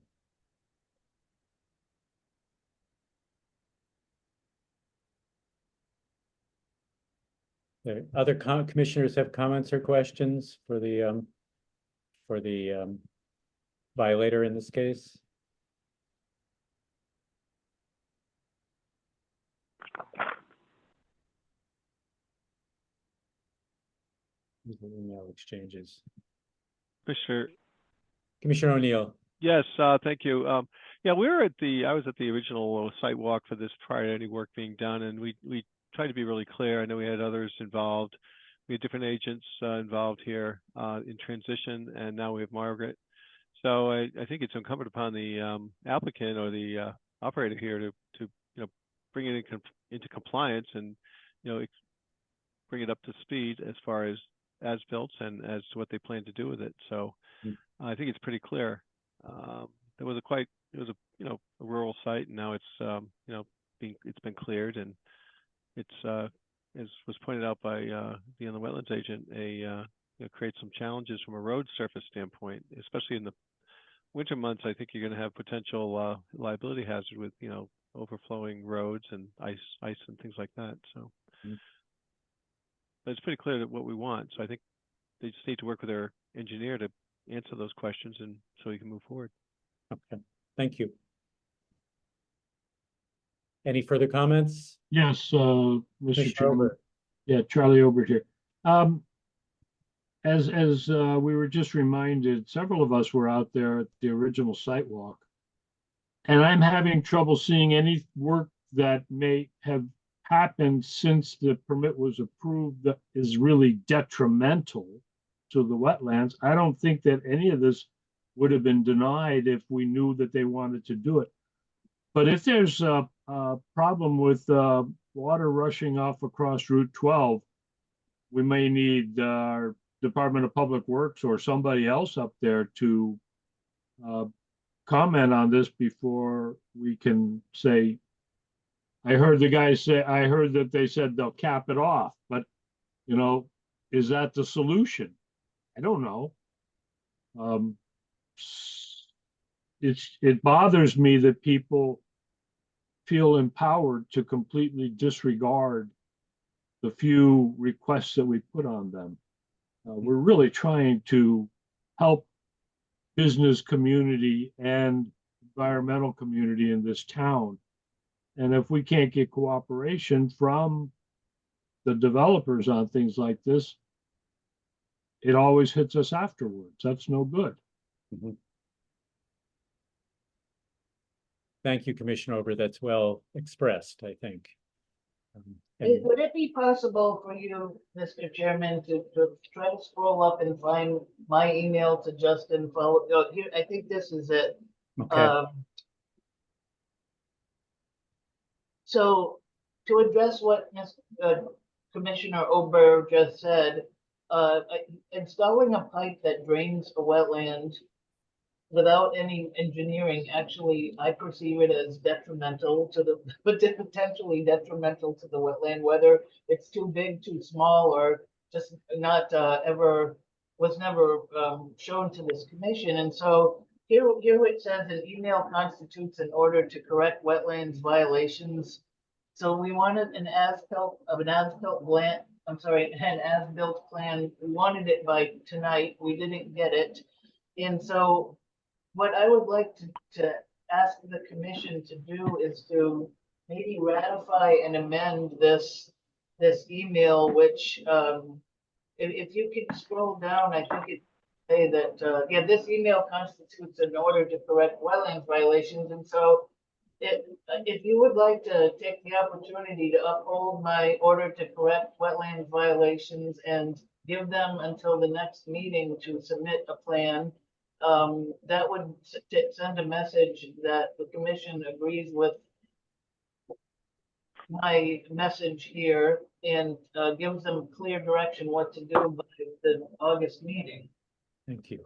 Other commissioners have comments or questions for the violator in this case? Email exchanges. Commissioner O'Neill. Yes, thank you. Yeah, I was at the original site walk for this prior to any work being done, and we tried to be really clear. I know we had others involved. We had different agents involved here in transition, and now we have Margaret. So I think it's incumbent upon the applicant or the operator here to bring it into compliance and bring it up to speed as far as built and as to what they plan to do with it. So I think it's pretty clear. It was a rural site, and now it's it's been cleared, and it's as was pointed out by the wetlands agent, creates some challenges from a road surface standpoint, especially in the winter months. I think you're going to have potential liability hazard with overflowing roads and ice and things like that. So, but it's pretty clear that what we want. So I think they just need to work with their engineer to answer those questions, and so we can move forward. Okay, thank you. Any further comments? Yes, Mr. Chairman. Obert. Yeah, Charlie Obert here. As we were just reminded, several of us were out there at the original site walk, and I'm having trouble seeing any work that may have happened since the permit was approved that is really detrimental to the wetlands. I don't think that any of this would have been denied if we knew that they wanted to do it. But if there's a problem with water rushing off across Route 12, we may need our Department of Public Works or somebody else up there to comment on this before we can say. I heard the guys say, I heard that they said they'll cap it off, but you know, is that the solution? I don't know. It bothers me that people feel empowered to completely disregard the few requests that we put on them. We're really trying to help business community and environmental community in this town. And if we can't get cooperation from the developers on things like this, it always hits us afterwards. That's no good. Mhm. Thank you, Commissioner Ober. That's well expressed, I think. Would it be possible for you, Mr. Chairman, to try to scroll up and find my email to Justin? Here, I think this is it. Okay. So to address what Commissioner Ober just said, installing a pipe that drains a wetland without any engineering, actually, I perceive it as detrimental to the, but potentially detrimental to the wetland, whether it's too big, too small, or just not was never shown to this commission. And so here it says an email constitutes an order to correct wetlands violations. So we wanted an as-built plan. We wanted it by tonight. We didn't get it. And so what I would like to ask the commission to do is to maybe ratify and amend this email, which if you could scroll down, I think it say that yeah, this email constitutes an order to correct wetlands violations. And so if you would like to take the opportunity to uphold my order to correct wetlands violations and give them until the next meeting to submit a plan, that would send a message that the commission agrees with my message here and gives them clear direction what to do by the August meeting. Thank you.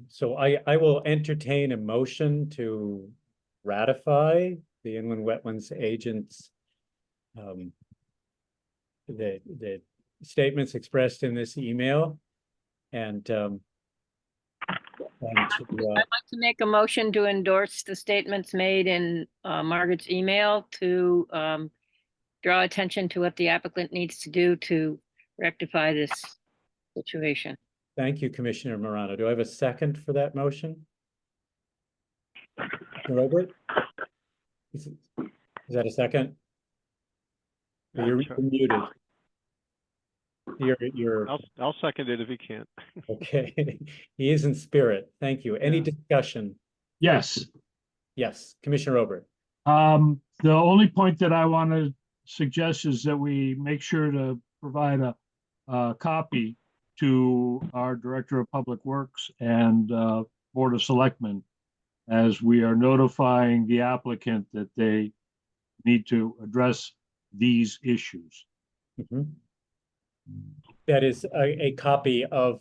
So I will entertain a motion to ratify the inland wetlands agents the statements expressed in this email and I'd like to make a motion to endorse the statements made in Margaret's email to draw attention to what the applicant needs to do to rectify this situation. thank you, Commissioner Morano. Do I have a second for that motion? Robert? Is that a second? You're muted. You're I'll second it if you can't. okay. He is in spirit. Thank you. Any discussion? Yes. Yes, Commissioner Robert. The only point that I want to suggest is that we make sure to provide a copy to our Director of Public Works and Board of Selectmen, as we are notifying the applicant that they need to address these issues. Mm-hmm. That is a copy of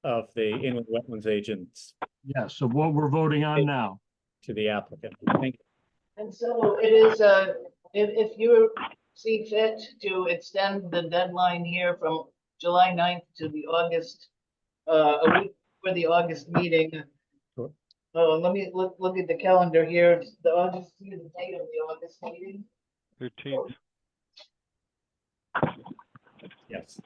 the inland wetlands agents. Yes, so what we're voting on now. To the applicant. Thank you. And so it is if you see fit to extend the deadline here from July 9th to the August a week for the August meeting. Sure. Let me look at the calendar here. It's the August, see the date of the August meeting. 13th. Yes.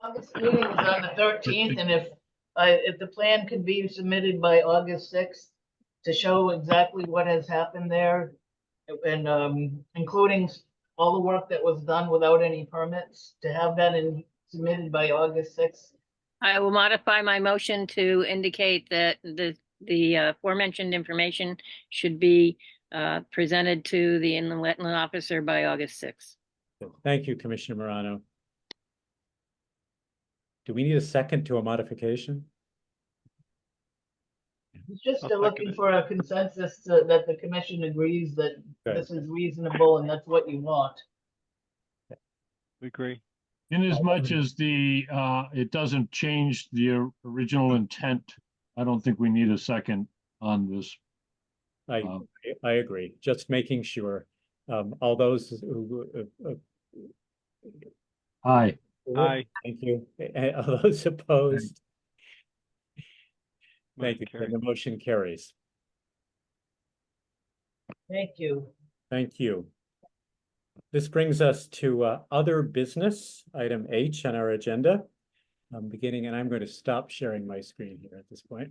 August meeting is on the 13th, and if the plan could be submitted by August 6th to show exactly what has happened there, and including all the work that was done without any permits, to have that submitted by August 6th. I will modify my motion to indicate that the aforementioned information should be presented to the inland wetland officer by August 6th. Thank you, Commissioner Morano. Do we need a second to a modification? It's just I'll second looking it. for a consensus that the commission agrees that Good. this is reasonable and that's what you want. We agree. In as much as it doesn't change the original intent, I don't think we need a second on this. I, Um, I agree, just making sure, all those who, Aye. Aye. thank you, all those opposed, thank Motion you, carries. and the motion carries. Thank you. Thank you. This brings us to other business, item H on our agenda. Beginning, and I'm going to stop sharing my screen here at this point.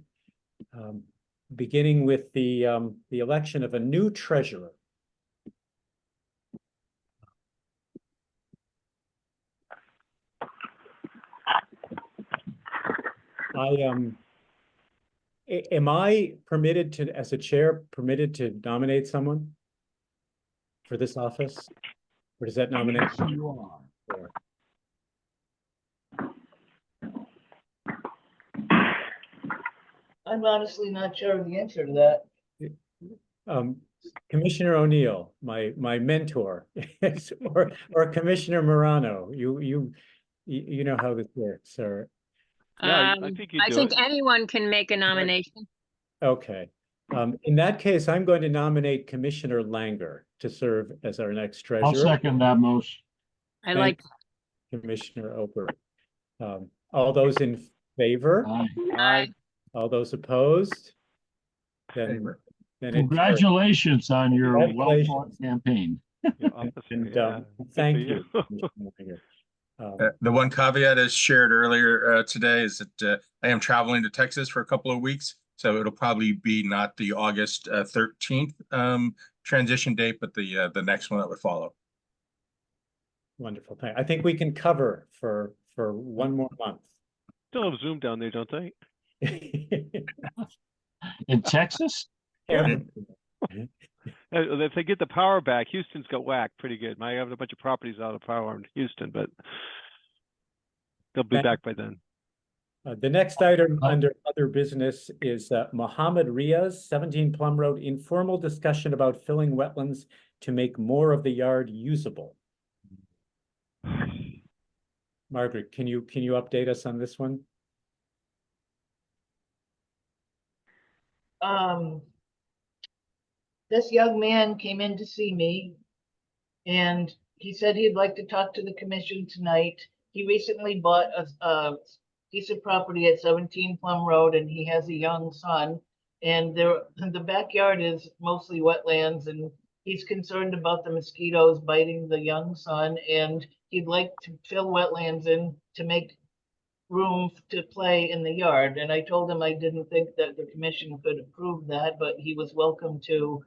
Beginning with the election of a new treasurer. Am I permitted to, as a chair, permitted to nominate someone for this office? Or does that nominate? Yes, you are. Or- I'm honestly not sure of the answer to that. Commissioner O'Neill, my mentor, or Commissioner Morano, you know how this works, or Yeah, I think you I do think it. anyone can make a nomination. okay. In that case, I'm going to nominate Commissioner Langer to serve as our next I'll treasurer. second that motion. I like, Commissioner Oper. All those in favor? Aye. Aye. All those opposed? Then it carries. Congratulations on your Congratulations. well-fought campaign. Your officer, And yeah. Good for thank you. Commissioner Langer. The one caveat as shared earlier today is that I am traveling to Texas for a couple of weeks. So it'll probably be not the August 13th transition date, but the next one that would follow. Wonderful. I think we can cover for one more month. Still have Zoom down there, don't they? In Texas? Yeah. If they get the power back, Houston's got whacked pretty good. I have a bunch of properties out of power in Houston, but they'll be back by then. The next item under other business is Mohammed Riaz, 17 Plum Road, informal discussion about filling wetlands to make more of the yard usable. Margaret, can you update us on this one? This young man came in to see me and he said he'd like to talk to the commission tonight. He recently bought a piece of property at 17 Plum Road and he has a young son. And the backyard is mostly wetlands and he's concerned about the mosquitoes biting the young son and he'd like to fill wetlands in to make room to play in the yard. And I told him I didn't think that the commission could approve that, but he was welcome to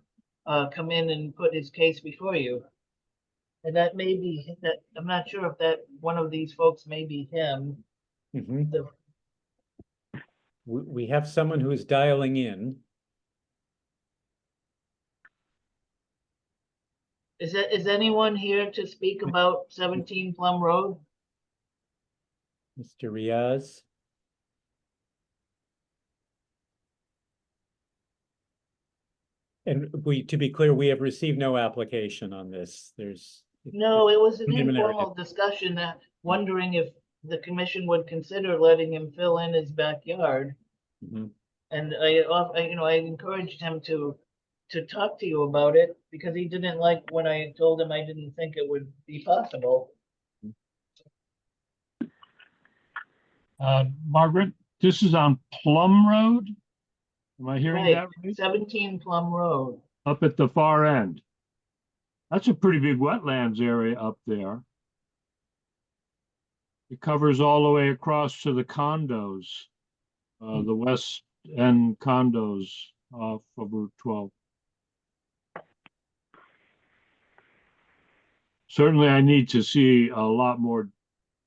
come in and put his case before you. And that may be that, I'm not sure if that one of these folks may be him. Mhm. We have someone who is dialing in. Is anyone here to speak about 17 Plum Road? Mr. Riaz. And to be clear, we have received no application on this. No, it was an preliminary. informal discussion, wondering if the commission would consider letting him fill in his backyard. Mhm. And I encouraged him to talk to you about it because he didn't like when I told him I didn't think it would be possible. Margaret, this is on Plum Road? Am I hearing Right, that right? 17 Plum Road. Up at the far end. That's a pretty big wetlands area up there. It covers all the way across to the condos, the west end condos off of Route 12. Certainly, I need to see a lot more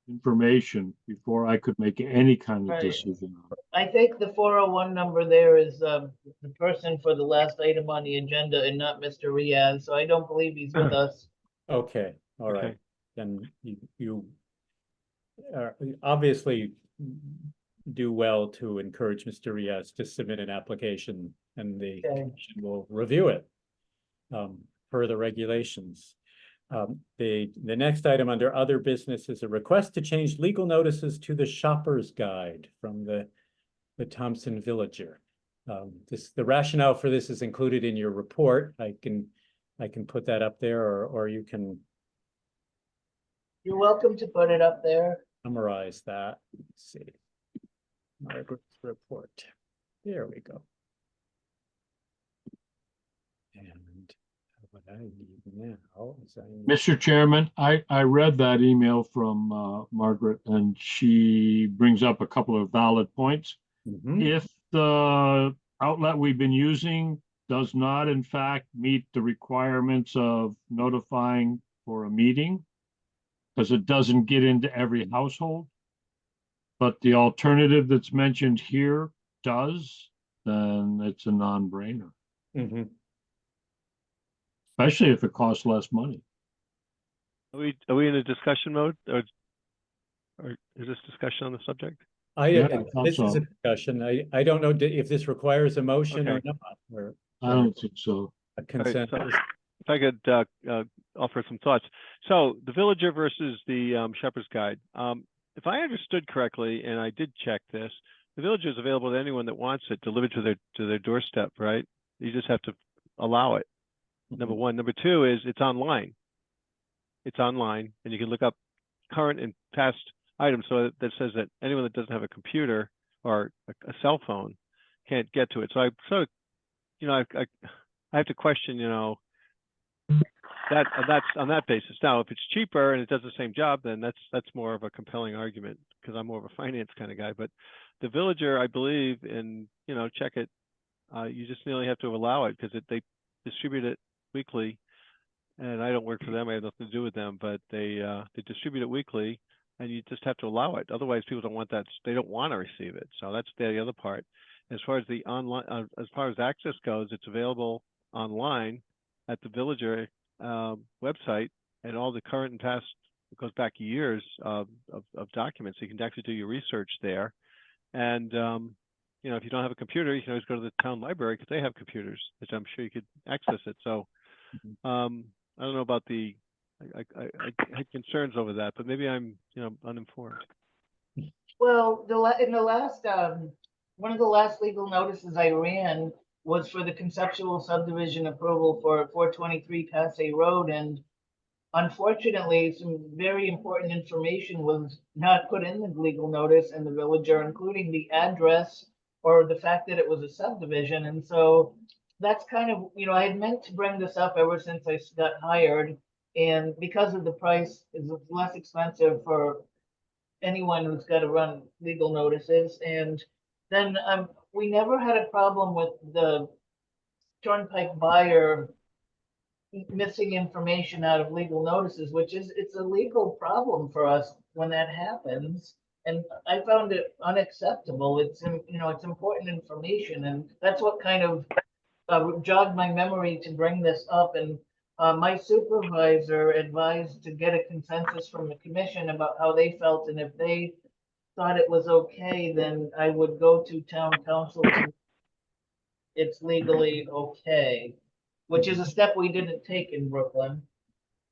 information before I could make any kind of Right. decision. I think the 401 number there is the person for the last item on the agenda and not Mr. Riaz, so I don't believe he's with us. Okay, all right. Okay. Then you obviously do well to encourage Mr. Riaz to submit an application, and the Okay. commission will review it per the regulations. The next item under other business is a request to change legal notices to the shopper's guide from the Thompson Villager. The rationale for this is included in your report. I can put that up there, or you can You're welcome to put it up there. summarize that. Let's see. Margaret's report. There we go. And what I need now is Mr. Chairman, I read that email from Margaret, and she brings up a couple of valid points. Mhm. If the outlet we've been using does not in fact meet the requirements of notifying for a meeting, because it doesn't get into every household, but the alternative that's mentioned here does, then it's a non-brainer, Mhm. especially if it costs less money. Are we in a discussion mode, or is this discussion on the subject? Yeah, I thought This is so. a discussion. I don't know if this requires a motion or Okay. not, or I don't think so. a All right, consent. so if I could offer some thoughts. So the Villager versus the Shepherd's Guide. If I understood correctly, and I did check this, the Villager is available to anyone that wants it delivered to their doorstep, right? You just have to allow it. Number one. Number two is it's online. It's online, and you can look up current and past items. So that says that anyone that doesn't have a computer or a cell phone can't get to it. So I sort of, I have to question, that's on that basis. Now, if it's cheaper and it does the same job, then that's more of a compelling argument, because I'm more of a finance kind of guy. But the Villager, I believe, and check it. You just merely have to allow it, because they distribute it weekly, and I don't work for them. I have nothing to do with them, but they distribute it weekly, and you just have to allow it. Otherwise, people don't want that. They don't want to receive it. So that's the other part. As far as the online, as far as access goes, it's available online at the Villager website, and all the current and past, it goes back years of documents. So you can actually do your research there. And if you don't have a computer, you can always go to the town library, because they have computers, which I'm sure you could access it. So I don't know about I had concerns over that, but maybe I'm uninformed. Well, in the last, one of the last legal notices I ran was for the conceptual subdivision approval for 423 Passay Road, and unfortunately, some very important information was not put in the legal notice in the Villager, including the address or the fact that it was a subdivision. And so that's kind of, I had meant to bring this up ever since I got hired. And because of the price, is less expensive for anyone who's got to run legal notices. And then we never had a problem with the Turnpike buyer missing information out of legal notices, it's a legal problem for us when that happens. And I found it unacceptable. It's important information, and that's what kind of jogged my memory to bring this up. And my supervisor advised to get a consensus from the commission about how they felt, and if they thought it was okay, then I would go to town council. It's legally okay, which is a step we didn't take in Brooklyn,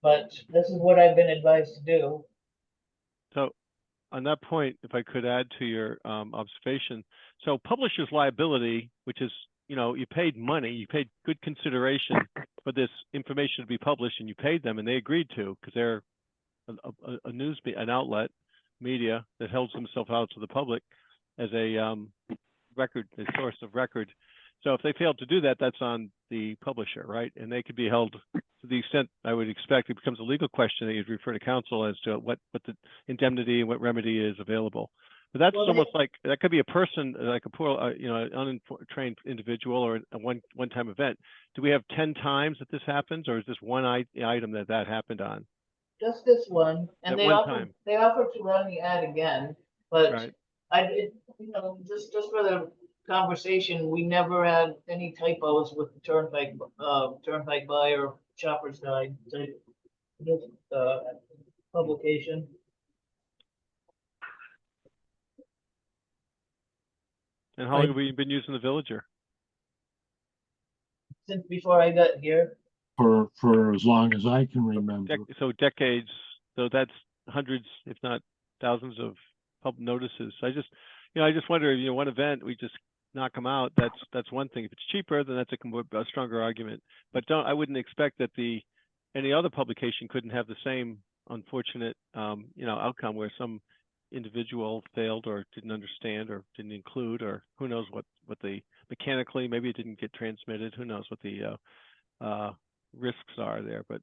but this is what I've been advised to do. So on that point, if I could add to your observation, so publisher's liability, which is, you paid money, you paid good consideration for this information to be published, and you paid them, and they agreed to, because they're an outlet, media that holds themselves out to the public as a record, a source of record. So if they failed to do that, that's on the publisher, right? And they could be held, to the extent I would expect, it becomes a legal question that you'd refer to counsel as to what the indemnity and what remedy is available. But that's almost like, that could be a person, like a poor, an untrained individual, or a one-time event. Do we have 10 times that this happens, or is this one item that happened on? Just this one, and they offered to run the ad again, but right. Just for the conversation, we never had any typos with the Turnpike buyer shopper's guide publication. And how long have we been using the Villager? Since before I got here, For as long as I can remember. So decades, so that's hundreds, if not thousands of public notices. I just wonder, one event, we just knock them out. That's one thing. If it's cheaper, then that's a stronger argument. But I wouldn't expect that any other publication couldn't have the same unfortunate, outcome where some individual failed or didn't understand or didn't include, or who knows what the mechanically, maybe it didn't get transmitted. Who knows what the risks are there? But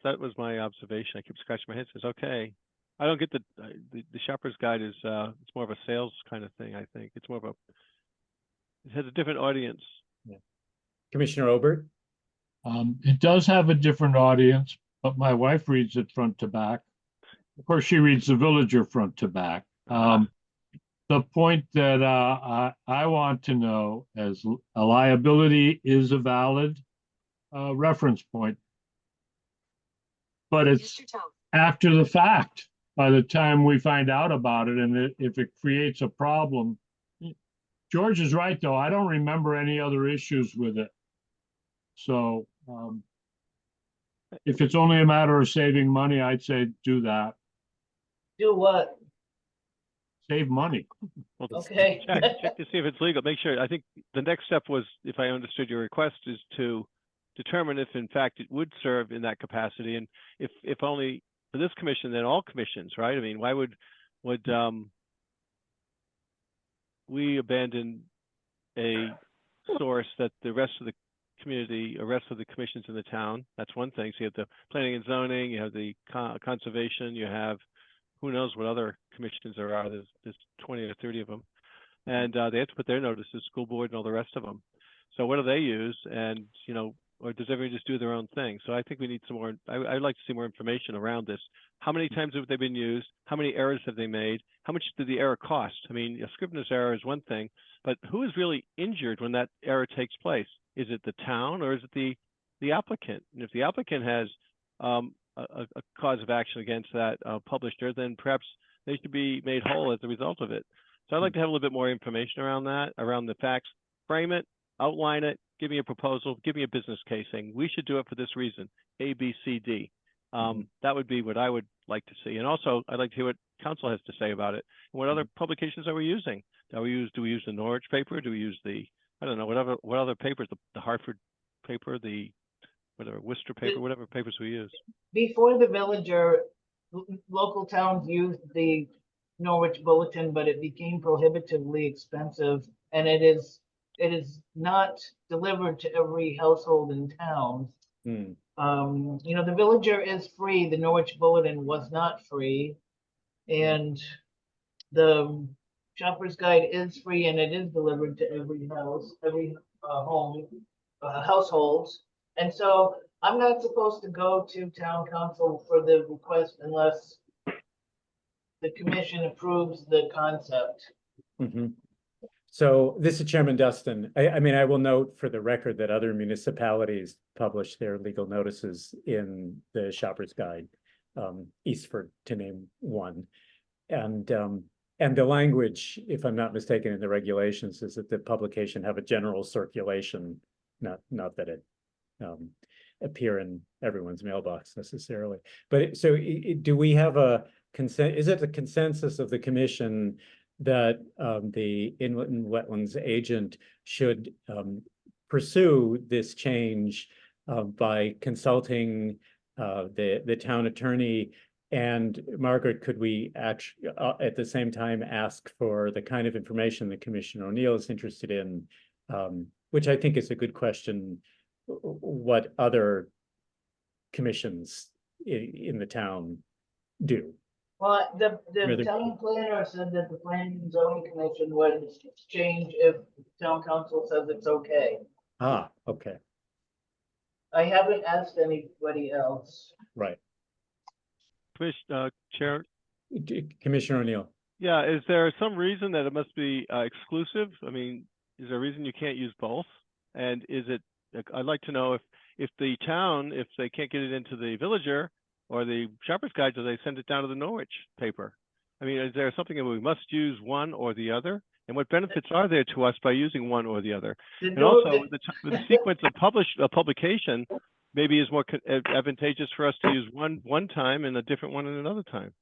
that was my observation. I keep scratching my head. Says, okay, I don't get the shopper's guide is it's more of a sales kind of thing. I think it's more of it has a different audience. Yeah. Commissioner Obert? It does have a different audience, but my wife reads it front to back. Of course, she reads the Villager front to back. The point that I want to know is a liability is a valid reference point, but it's after the fact. By the time we find out about it, and if it creates a problem, George is right, though. I don't remember any other issues with it. So if it's only a matter of saving money, I'd say do that. do what? Save money. Well, Okay. check to see if it's legal. Make sure. I think the next step was, if I understood your request, is to determine if in fact it would serve in that capacity, and if only for this commission, then all commissions, right? I mean, why would we abandon a source that the rest of the community, or rest of the commissions in the town? That's one thing. So you have the planning and zoning, you have the conservation, you have who knows what other commissions there are. There's 20 or 30 of them, and they have to put their notices, school board and all the rest of them. So what do they use? And or does everyone just do their own thing? So I think we need some more. I'd like to see more information around this. How many times have they been used? How many errors have they made? How much did the error cost? I mean, a scrivener's error is one thing, but who is really injured when that error takes place? Is it the town, or is it the applicant? And if the applicant has a cause of action against that publisher, then perhaps they should be made whole as a result of it. So I'd like to have a little bit more information around that, around the facts. Frame it, outline it, give me a proposal, give me a business case saying we should do it for this reason, A, B, C, D. That would be what I would like to see. And also, I'd like to hear what council has to say about it. And what other publications are we using? Do we use the Norwich paper? Do we use I don't know, what other papers, the Hartford paper, the whatever, Worcester paper, whatever papers we use. Before the Villager, local towns used the Norwich Bulletin, but it became prohibitively expensive, and it is not delivered to every household in town. The Villager is free. The Norwich Bulletin was not free, and the Shopper's Guide is free, and it is delivered to every house, every home, households. And so I'm not supposed to go to town council for the request unless the commission approves the concept. So this is Chairman Dustin. I mean, I will note for the record that other municipalities publish their legal notices in the Shopper's Guide, Eastford to name one. And the language, if I'm not mistaken, in the regulations is that the publication have a general circulation, not that it appear in everyone's mailbox necessarily. But do we have a consent? Is it a consensus of the commission that the Inlet and Wetlands agent should pursue this change by consulting the town attorney? And Margaret, could we actually at the same time ask for the kind of information that Commissioner O'Neill is interested in, which I think is a good question, what other commissions in the town do? Well, the town planner said that the planning and zoning commission would change if town council says it's okay. Ah, okay. I haven't asked anybody else. Right. Chair. Commissioner O'Neill. Yeah, is there some reason that it must be exclusive? I mean, is there a reason you can't use both? And is it, I'd like to know if the town, if they can't get it into the Villager or the Shopper's Guide, do they send it down to the Norwich paper? I mean, is there something that we must use one or the other? And what benefits are there to us by using one or the other? The And door- also, the sequence of publication maybe is more advantageous for us to use one time and a different one another time.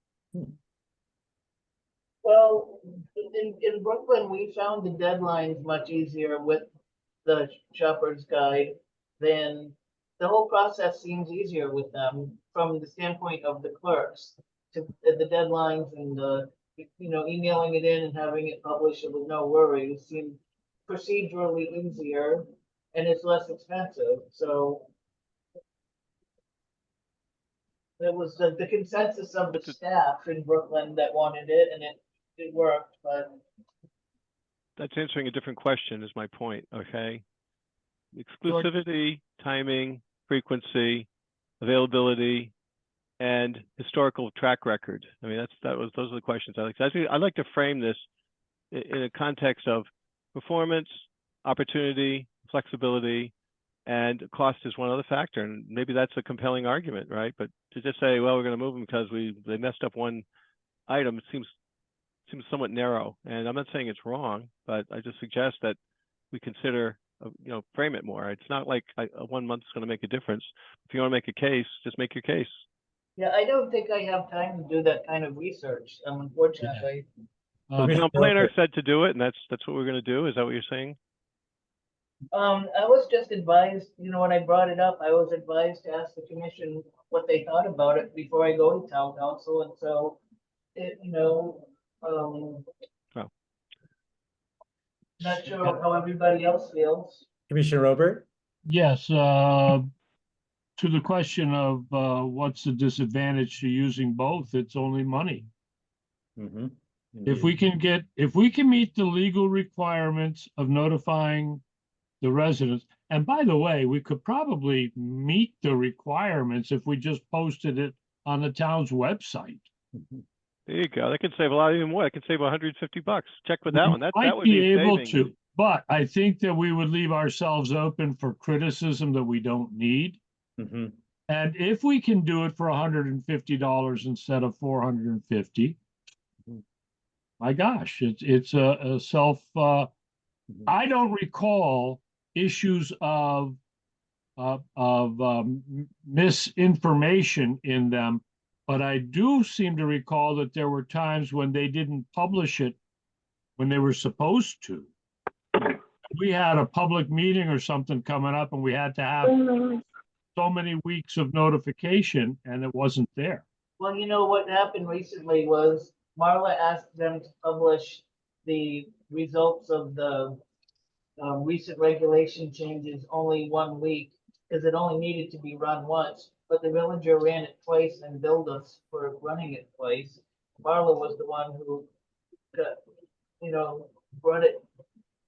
Well, in Brooklyn, we found the deadlines much easier with the shopper's guide than the whole process seems easier with them from the standpoint of the clerks to the deadlines and the, emailing it in and having it published with no worries seem procedurally easier and it's less expensive. So there was the consensus of the staff in Brooklyn that wanted it and it worked, but That's answering a different question is my point, okay? Exclusivity, timing, frequency, availability, and historical track record. I mean, those are the questions I like. I'd like to frame this in a context of performance, opportunity, flexibility, and cost is one other factor. And maybe that's a compelling argument, right? But to just say, well, we're going to move them because they messed up one item, it seems somewhat narrow. And I'm not saying it's wrong, but I just suggest that we consider, frame it more. It's not like 1 month is going to make a difference. If you want to make a case, just make your case. yeah, I don't think I have time to do that kind of research, unfortunately. The town planner said to do it, and that's what we're going to do. Is that what you're saying? I was just advised, when I brought it up, I was advised to ask the commission what they thought about it before I go to town council, and so not sure how everybody else feels. Commissioner Robert? Yes, to the question of what's the disadvantage to using both, it's only money. Mm-hmm. If we can meet the legal requirements of notifying the residents, and by the way, we could probably meet the requirements if we just posted it on the town's website. There you go. That could save a lot, even more. I could save $150. Check with that one. That Might would be be able saving. to, but I think that we would leave ourselves open for criticism that we don't need. Mm-hmm. And if we can do it for $150 instead of $450, my gosh, it's a self. I don't recall issues of misinformation in them, but I do seem to recall that there were times when they didn't publish it when they were supposed to. We had a public meeting or something coming up, and we had to have so many weeks of notification, and it wasn't there. Well, what happened recently was Marla asked them to publish the results of the recent regulation changes only 1 week because it only needed to be run once. But the villager ran it twice and billed us for running it twice. Marla was the one who got, brought it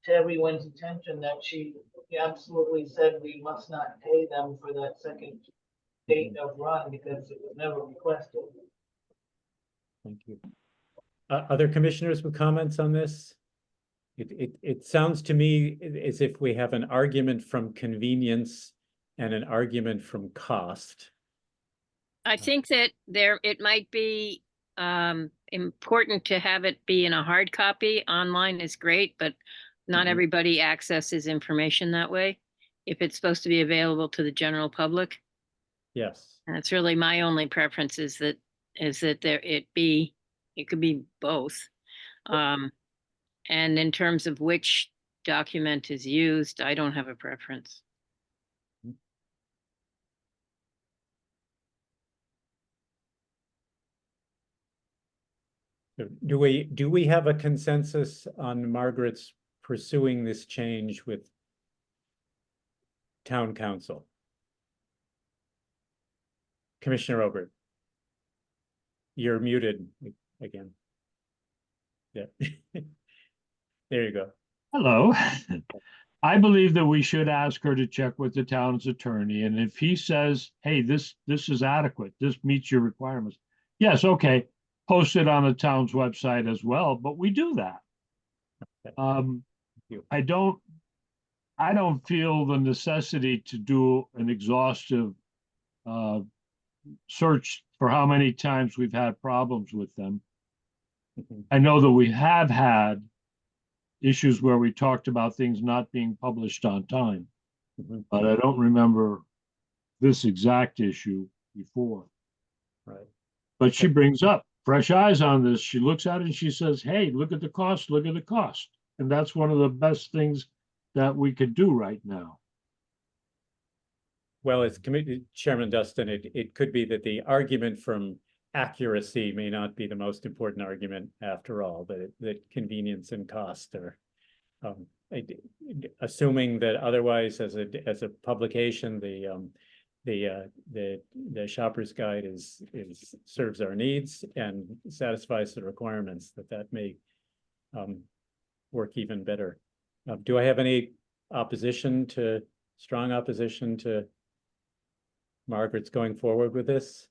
to everyone's attention that she absolutely said we must not pay them for that second date of run because it was never requested. Thank you. Other commissioners with comments on this? It sounds to me as if we have an argument from convenience and an argument from cost. I think that it might be important to have it be in a hard copy. Online is great, but not everybody accesses information that way. If it's supposed to be available to the general public. Yes. And it's really my only preference is that it could be both. And in terms of which document is used, I don't have a preference. Do we have a consensus on Margaret's pursuing this change with town council? Commissioner Robert, you're muted again. Yeah. There you go. Hello. I believe that we should ask her to check with the town's attorney, and if he says, hey, this is adequate, this meets your requirements, yes, okay, post it on the town's website as well, but we do that. I don't feel the necessity to do an exhaustive search for how many times we've had problems with them. I know that we have had issues where we talked about things not being published on time. Mhm. But I don't remember this exact issue before. Right. But she brings up fresh eyes on this. She looks at it and she says, hey, look at the cost, look at the cost. And that's one of the best things that we could do right now. Well, as Committee Chairman Dustin, it could be that the argument from accuracy may not be the most important argument after all, that convenience and cost are, assuming that otherwise as a publication, the Shopper's Guide serves our needs and satisfies the requirements, that may work even better. Do I have any strong opposition to Margaret's going forward with this?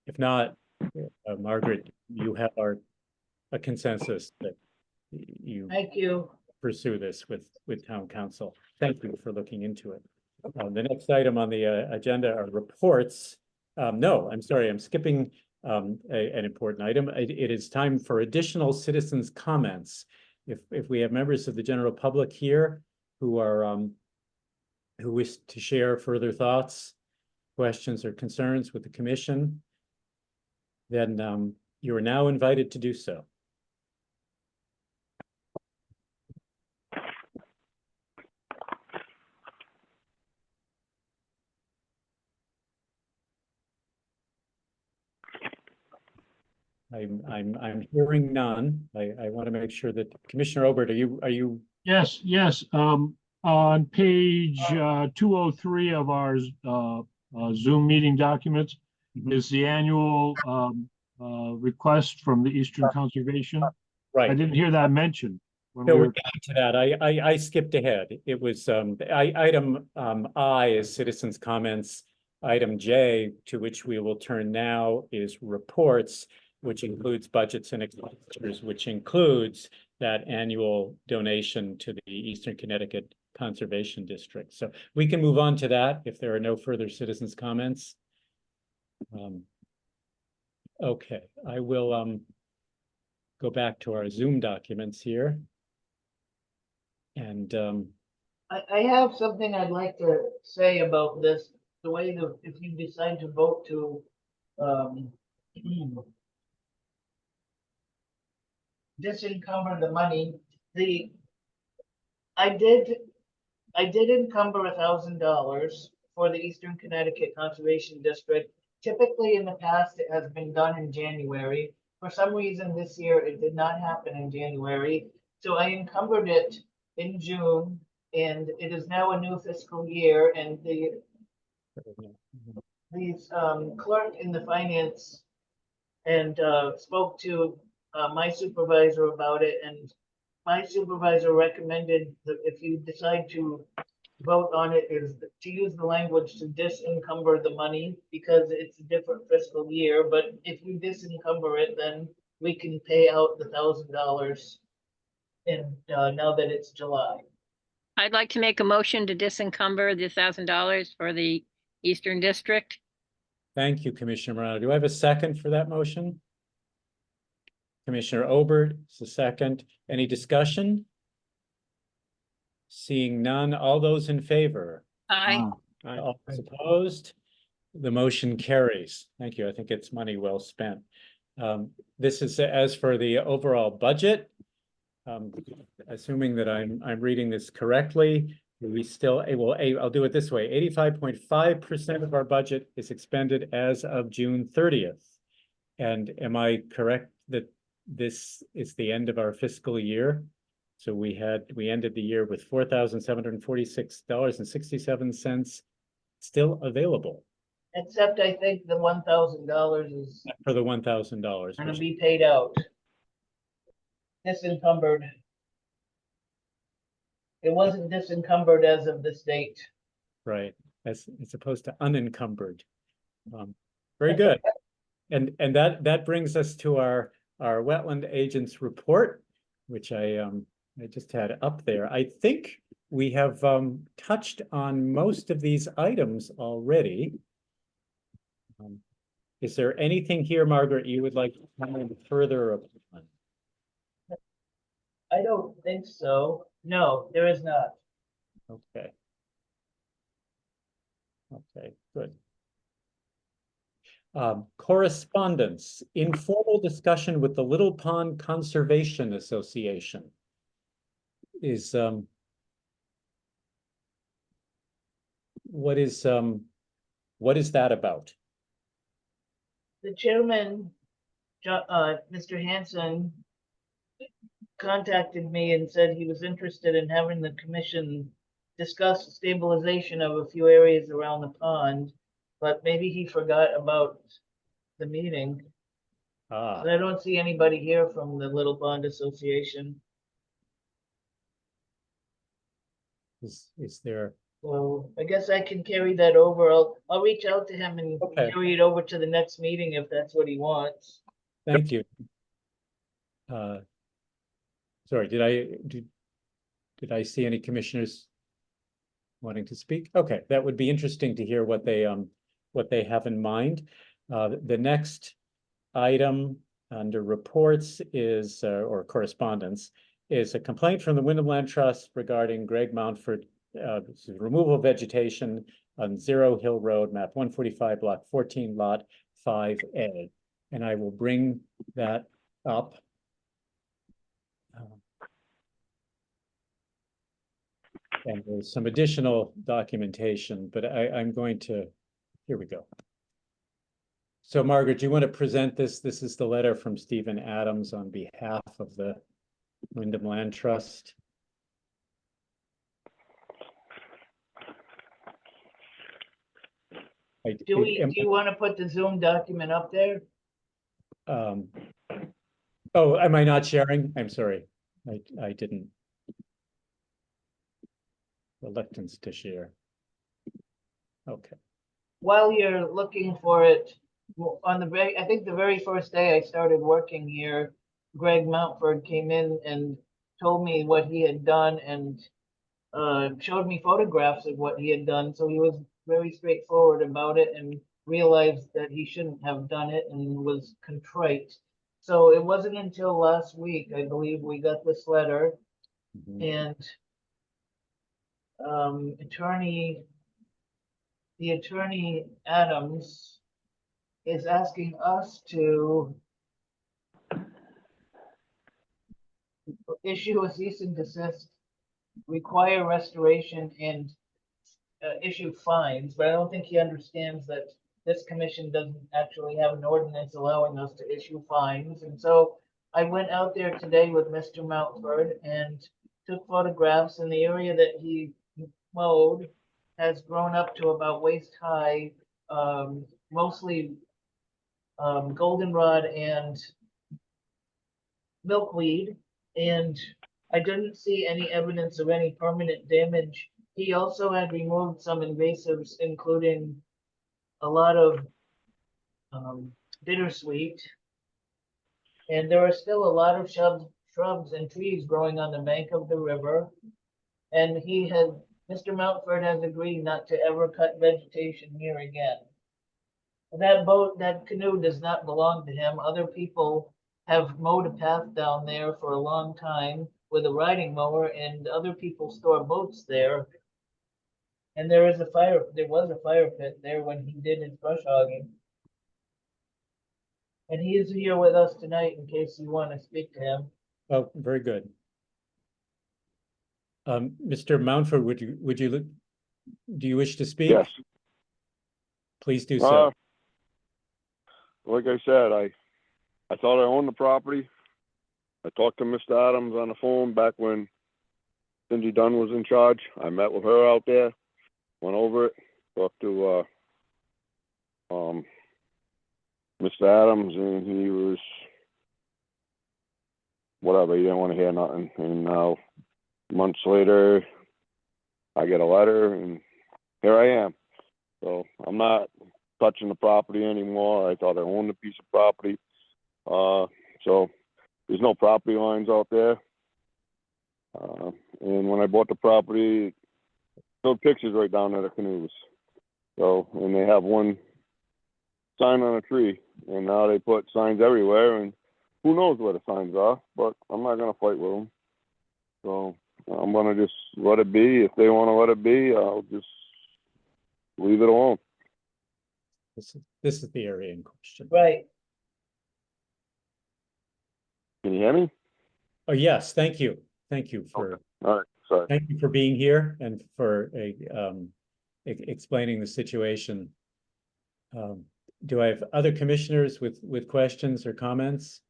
If not, Margaret, you have a consensus that you Thank you. pursue this with town council. Thank you for looking into it. The next item on the agenda are reports. No, I'm sorry, I'm skipping an important item. It is time for additional citizens' comments. If we have members of the general public here who are who wish to share further thoughts, questions, or concerns with the commission, then you are now invited to do so. I'm hearing none. I want to make sure that Commissioner Obert, are you? Yes, yes. On page 203 of our Zoom meeting documents Mhm. is the annual request from the Eastern Conservation. I Right. didn't hear that mentioned when So we we're were. getting to that. I skipped ahead. It was item I is citizens' comments. Item J, to which we will turn now, is reports, which includes budgets and expenditures, which includes that annual donation to the Eastern Connecticut Conservation District. So we can move on to that if there are no further citizens' comments. Okay, I will go back to our Zoom documents here. And I have something I'd like to say about this, the way that if you decide to vote to disencumber the money, I did encumber $1,000 for the Eastern Connecticut Conservation District. Typically in the past, it has been done in January. For some reason this year, it did not happen in January. So I encumbered it in June, and it is now a new fiscal year, and the clerk in the finance and spoke to my supervisor about it, and my supervisor recommended that if you decide to vote on it, is to use the language to disencumber the money because it's a different fiscal year. But if you disencumber it, then we can pay out the $1,000 and now that it's July. I'd like to make a motion to disencumber the $1,000 for the Eastern District. thank you, Commissioner Morano. Do I have a second for that motion? Commissioner Obert is a second. Any discussion? Seeing none, all those in favor? Aye. All opposed? The motion carries. Thank you. I think it's money well spent. This is as for the overall budget. Assuming that I'm reading this correctly, we still I'll do it this way. 85.5% of our budget is expended as of June 30th. And am I correct that this is the end of our fiscal year? So we ended the year with $4,746.67 still available. Except I think the $1,000 is For the $1,000. going to be paid out. Disencumbered. It wasn't disencumbered as of this date. Right, as opposed to unencumbered. Very good. And that brings us to our wetland agents report, which I just had up there. I think we have touched on most of these items already. Is there anything here, Margaret, you would like to comment further upon? I don't think so. No, there is not. Okay. Okay, good. Correspondence, informal discussion with the Little Pond Conservation Association is, what is that about? The chairman, Mr. Hanson, contacted me and said he was interested in having the commission discuss stabilization of a few areas around the pond, but maybe he forgot about the meeting. Ah, But I don't see anybody here from the Little Pond Association. is there? So I guess I can carry that over. I'll reach out to him and Okay. carry it over to the next meeting if that's what he wants. Thank you. Sorry, did I see any commissioners wanting to speak? Okay, that would be interesting to hear what they have in mind. The next item under reports is, or correspondence, is a complaint from the Wyndham Land Trust regarding Greg Mountford, removal of vegetation on Zero Hill Road, map 145, block 14, lot 5A. And I will bring that up. And there's some additional documentation, but I'm going to, here we go. So Margaret, do you want to present this? This is the letter from Stephen Adams on behalf of the Wyndham Land Trust. Do you want to put the Zoom document up there? Oh, am I not sharing? I'm sorry. I didn't. Reluctance to share. Okay. While you're looking for it, on I think the very first day I started working here, Greg Mountford came in and told me what he had done and showed me photographs of what he had done. So he was very straightforward about it and realized that he shouldn't have done it and was contrite. So it wasn't until last week, I believe, we got this letter. And the attorney Adams is asking us to issue a cease and desist, require restoration, and issue fines, but I don't think he understands that this commission doesn't actually have an ordinance allowing us to issue fines. And so I went out there today with Mr. Mountford and took photographs, and the area that he mowed has grown up to about waist high, mostly goldenrod and milkweed, and I didn't see any evidence of any permanent damage. He also had removed some invasives, including a lot of bittersweet, and there are still a lot of shrubs and trees growing on the bank of the river. And Mr. Mountford has agreed not to ever cut vegetation here again. That canoe does not belong to him. Other people have mowed a path down there for a long time with a riding mower, and other people store boats there. And there was a fire pit there when he did his brush hogging. And he is here with us tonight in case you want to speak to him. Oh, very good. Mr. Mountford, do you wish to speak? Yes. Please do so. Like I said, I thought I owned the property. I talked to Mr. Adams on the phone back when Cindy Dunn was in charge. I met with her out there, went over it, talked to Mr. Adams, and he was whatever. He didn't want to hear nothing. And now, months later, I get a letter, and here I am. So I'm not touching the property anymore. I thought I owned a piece of property. So there's no property lines out there. And when I bought the property, no pictures right down at the canoes. So, and they have one sign on a tree, and now they put signs everywhere, and who knows where the signs are, but I'm not going to fight with them. So I'm gonna just let it be. If they wanna let it be, I'll just leave it alone. This is the area in question. Right. Can you hear me? Oh, yes, thank you. Thank you for, All right, sorry. thank you for being here and for explaining the situation. Do I have other commissioners with questions or comments?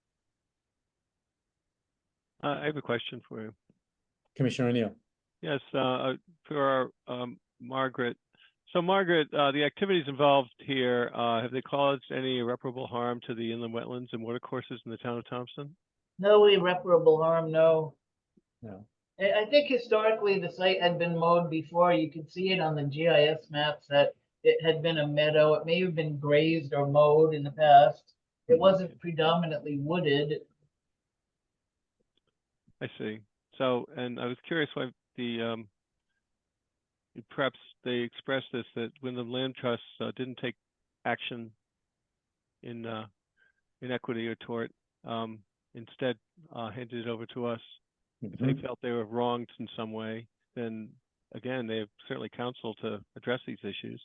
I have a question for you. Commissioner O'Neill? Yes, for Margaret. So Margaret, the activities involved here, have they caused any irreparable harm to the inland wetlands and watercourses in the town of Thompson? No irreparable harm, no. No. I think historically the site had been mowed before. You could see it on the GIS maps that it had been a meadow. It may have been grazed or mowed in the past. It wasn't predominantly wooded. I see. So, and I was curious why perhaps they expressed this, that when the land trust didn't take action in equity or tort, instead handed it over to us. If they felt they were wronged in some way, then again, they have certainly counsel to address these issues.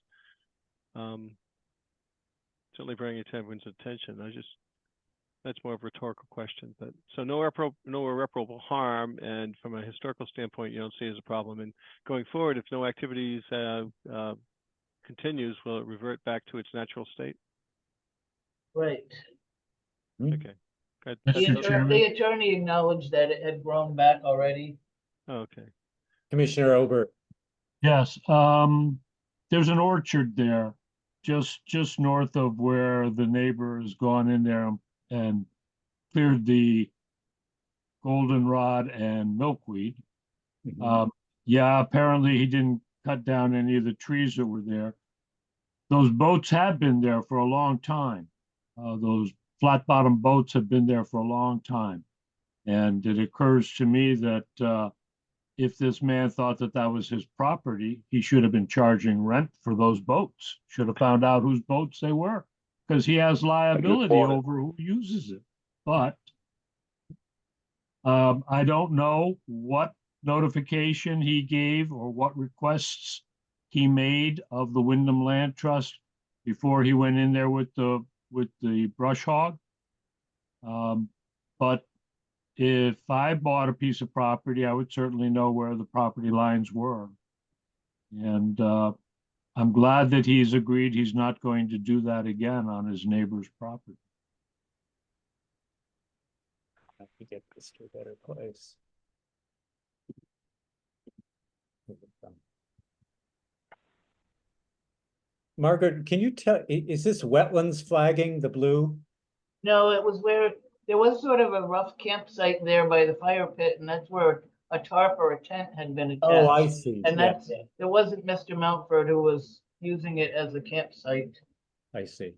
Certainly bring it to everyone's attention. That's more of a rhetorical question, but so no irreparable harm, and from a historical standpoint, you don't see it as a problem. And going forward, if no activities continues, will it revert back to its natural state? Right. Okay. The attorney acknowledged that it had grown back already. Oh, okay. Commissioner Ober? Yes, there's an orchard there, just north of where the neighbor has gone in there and cleared the goldenrod and milkweed. Yeah, apparently he didn't cut down any of the trees that were there. Those boats have been there for a long time. Those flat bottom boats have been there for a long time. And it occurs to me that if this man thought that that was his property, he should have been charging rent for those boats. Should have found out whose boats they were, because he has liability over who uses it. But I don't know what notification he gave or what requests he made of the Wyndham Land Trust before he went in there with the brush hog. But if I bought a piece of property, I would certainly know where the property lines were. And I'm glad that he's agreed he's not going to do that again on his neighbor's property. I have to get this to a better place. Margaret, can you tell, is this wetlands flagging, the blue? No, it was where there was sort of a rough campsite there by the fire pit, and that's where a tarp or a tent had been attached. Oh, I see. And Yeah, that's it. It wasn't Mr. Mountford who was using it as a campsite. I see.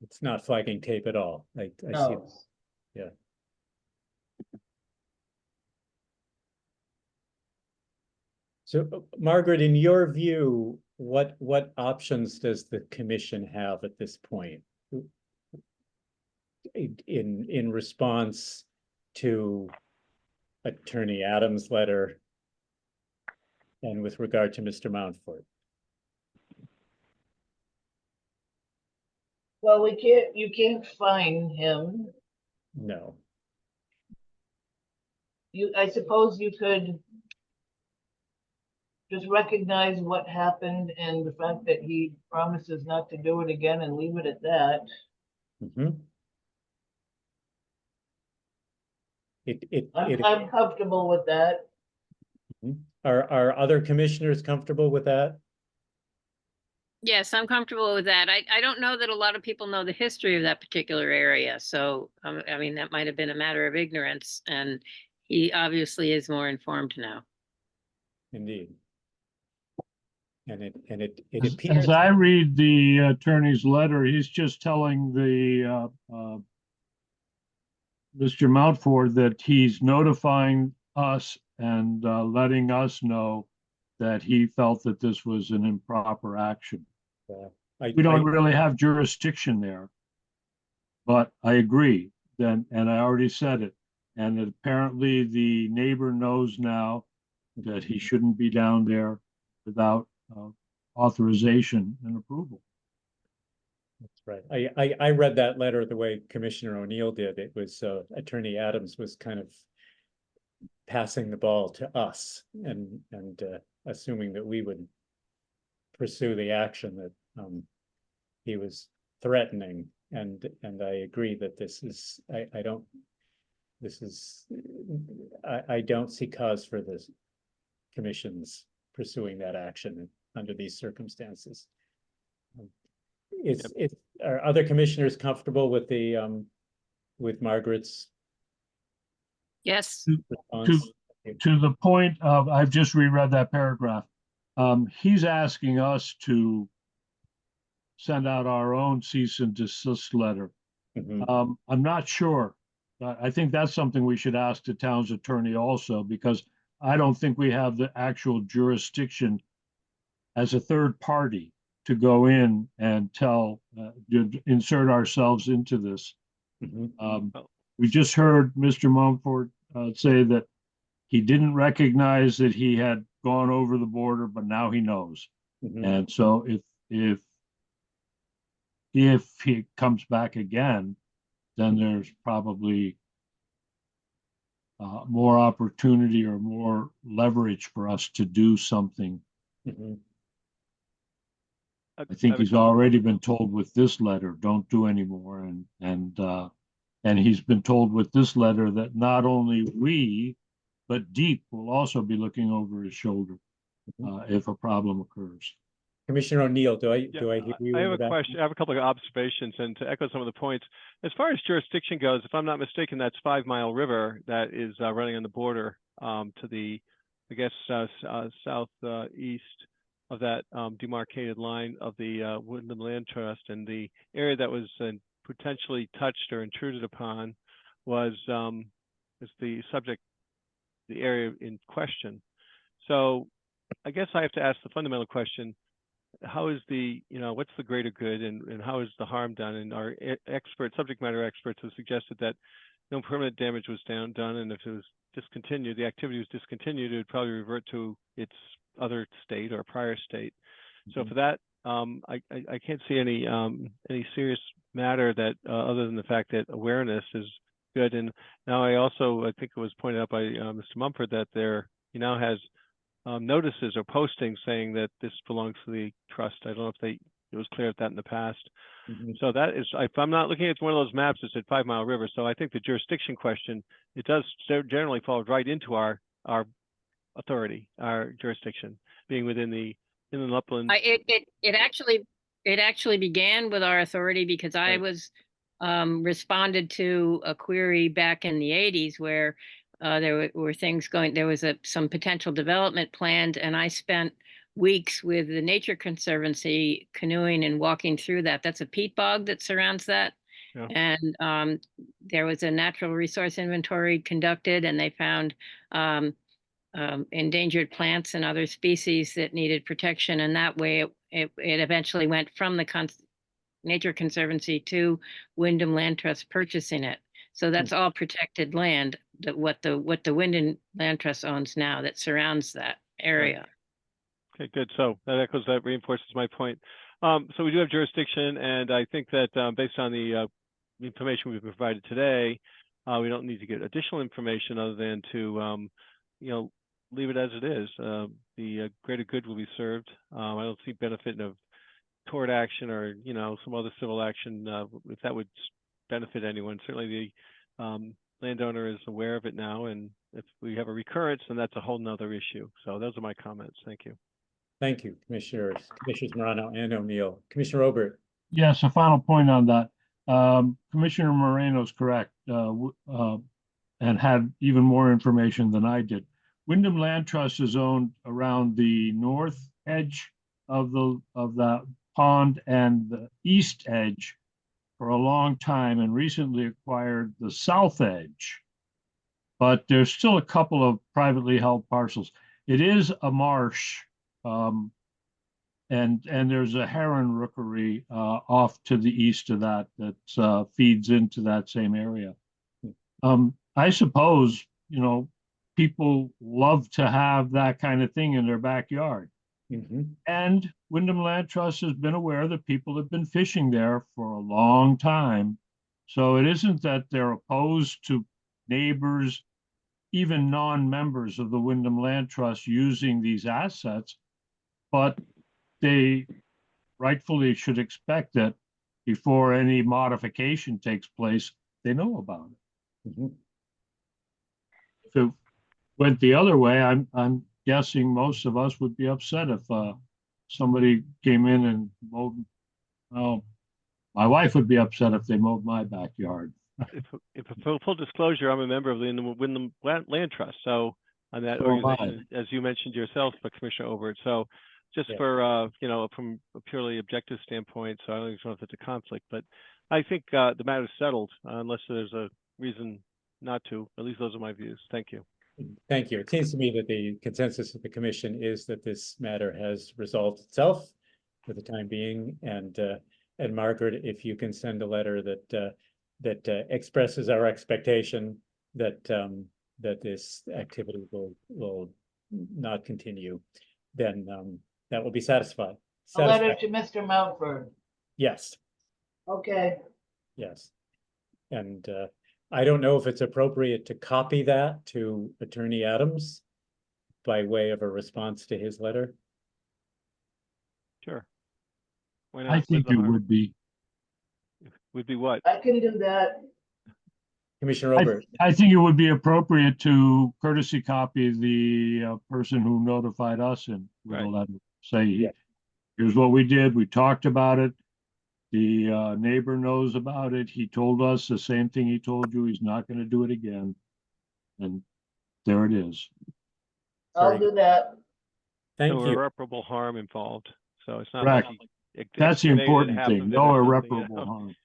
It's not flagging tape at all. I see. No. Yeah. So, Margaret, in your view, what options does the commission have at this point in response to Attorney Adams' letter and with regard to Mr. Mountford? Well, you can't fine him. No. I suppose you could just recognize what happened and the fact that he promises not to do it again and leave it at that. I'm comfortable with that. Are other commissioners comfortable with that? Yes, I'm comfortable with that. I don't know that a lot of people know the history of that particular area. So, I mean, that might have been a matter of ignorance, and he obviously is more informed now. Indeed. And it appears. As I read the attorney's letter, he's just telling the Mr. Mountford that he's notifying us and letting us know that he felt that this was an improper action. We don't really have jurisdiction there, but I agree then, and I already said it. And apparently the neighbor knows now that he shouldn't be down there without authorization and approval. That's right. I read that letter the way Commissioner O'Neill did. It was Attorney Adams was kind of passing the ball to us and assuming that we would pursue the action that he was threatening. And I agree that this is I don't see cause for the commissions pursuing that action under these circumstances. Are other commissioners comfortable with the with Margaret's Yes, response? To the point of, I've just reread that paragraph. He's asking us to send out our own cease and desist letter. Mhm. I'm not sure. I think that's something we should ask the town's attorney also, because I don't think we have the actual jurisdiction as a third party to go in and insert ourselves into this. Mhm. We just heard Mr. Mumford say that he didn't recognize that he had gone over the border, but now he knows. Mhm. And so if he comes back again, then there's probably more opportunity or more leverage for us to do something. Mhm. I think he's already been told with this letter, don't do anymore. And he's been told with this letter that not only we, but Deep will also be looking over his shoulder if a problem occurs. Commissioner O'Neill, do I hear you? I in have the a back? question. I have a couple of observations, and to echo some of the points. As far as jurisdiction goes, if I'm not mistaken, that's 5 Mile River that is running on the border to the, I guess, southeast of that demarcated line of the Wyndham Land Trust, and the area that was potentially touched or intruded upon was the subject, the area in question. So I guess I have to ask the fundamental question: how is what's the greater good, and how is the harm done? And our subject matter experts have suggested that no permanent damage was done, and if it was discontinued, the activity was discontinued, it would probably revert to its other state or prior state. So for that, I can't see any serious matter that other than the fact that awareness is good. And now I think it was pointed out by Mr. Mumford that he now has notices or postings saying that this belongs to the trust. I don't know if it was clear of that in the past. Mhm. So that is, if I'm not looking at one of those maps, it's at 5 Mile River. So I think the jurisdiction question, it does generally fall right into our authority, our jurisdiction, being within the inland upland. it actually began with our authority because I Right. was responded to a query back in the 80s where there were things going, there was some potential development planned, and I spent weeks with the Nature Conservancy canoeing and walking through that. That's a peat bog that surrounds that. Yeah. And there was a natural resource inventory conducted, and they found endangered plants and other species that needed protection. And that way it eventually went from the Nature Conservancy to Wyndham Land Trust purchasing it. So that's all protected land, that what the Wyndham Land Trust owns now that surrounds that area. Okay, good. So that reinforces my point. So we do have jurisdiction, and I think that based on the information we've provided today, we don't need to get additional information other than to leave it as it is. The greater good will be served. I don't see benefit of tort action or some other civil action if that would benefit anyone. Certainly the landowner is aware of it now, and if we have a recurrence, then that's a whole nother issue. So those are my comments. Thank you. Thank you, Commissioners Morano and O'Neill. Commissioner Obert. Yes, a final point on that. Commissioner Moreno is correct and had even more information than I did. Wyndham Land Trust is owned around the north edge of that pond and the east edge for a long time, and recently acquired the south edge. But there's still a couple of privately held parcels. It is a marsh, and there's a heron rookery off to the east of that feeds into that same area. I suppose, people love to have that kind of thing in their backyard. Mhm. And Wyndham Land Trust has been aware that people have been fishing there for a long time. So it isn't that they're opposed to neighbors, even non-members of the Wyndham Land Trust using these assets, but they rightfully should expect that before any modification takes place, they know about it. Mhm. If it went the other way, I'm guessing most of us would be upset if somebody came in and mowed. Well, my wife would be upset if they mowed my backyard. If full disclosure, I'm a member of the Wyndham Land Trust, so on that So am I. organization, as you mentioned yourself, but Commissioner Obert. So just Yeah. for from a purely objective standpoint, so I don't even know if it's a conflict, but I think the matter's settled unless there's a reason not to. At least those are my views. Thank you. Thank you. It seems to me that the consensus of the commission is that this matter has resolved itself for the time being. And Margaret, if you can send a letter that expresses our expectation that that this activity will not continue, then that will be satisfied. A letter to Mr. Mountford. Yes, Okay. yes. And I don't know if it's appropriate to copy that to Attorney Adams by way of a response to his letter. Sure. Why I not? think it would be. Would be what? I can do that. Commissioner Obert. I think it would be appropriate to courtesy copy the person who notified us and with a Right. letter. Say, Yeah. here's what we did. We talked about it. The neighbor knows about it. He told us the same thing he told you. He's not going to do it again. And there it is. I'll Very do that. Thank No you. irreparable harm involved. So it's not Correct. like he That's the excavated important half thing. of it No or something, irreparable harm.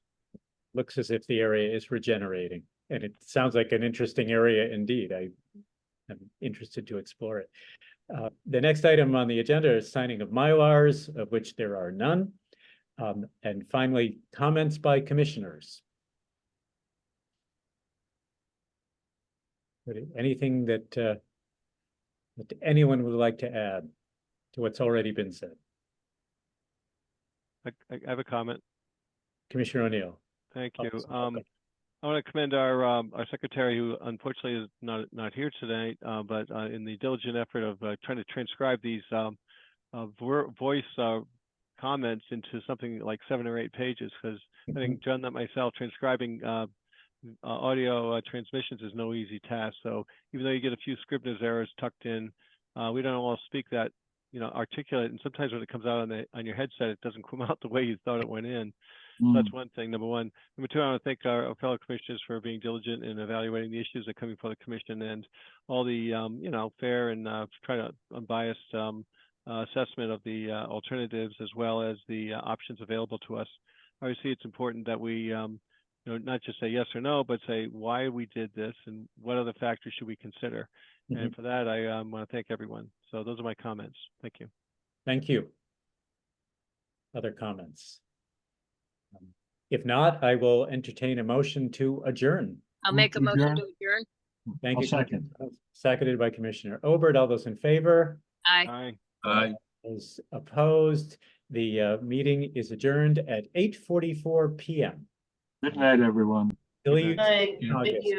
Looks as if the area is regenerating, and it sounds like an interesting area indeed. I am interested to explore it. The next item on the agenda is signing of Mylars, of which there are none. And finally, comments by commissioners. Anything that anyone would like to add to what's already been said? I have a comment. Commissioner O'Neill. Thank you. Okay. I want to commend our secretary, who unfortunately is not here today, but in the diligent effort of trying to transcribe these voice comments into something like 7 or 8 pages, because having done that myself, transcribing audio transmissions is no easy task. So even though you get a few Scribner's errors tucked in, we don't all speak that articulate, and sometimes when it comes out on your headset, it doesn't come out the way you thought it went in. So that's one thing, number one. Number two, I want to thank our fellow commissioners for being diligent in evaluating the issues that are coming before the commission, and all the fair and try to unbiased assessment of the alternatives, as well as the options available to us. Obviously, it's important that we not just say yes or no, but say why we did this and what other factors should we consider. And for that, I want to thank everyone. So those are my comments. Thank you. Thank you. Other comments? If not, I will entertain a motion to adjourn. I'll make a motion to adjourn. Thank I'll you. second. Seconded by Commissioner Obert. All those in favor? Aye. Aye. Those opposed? The meeting is adjourned at 8:44 p.m. Good night, everyone. Till you- Night. August. Thank you.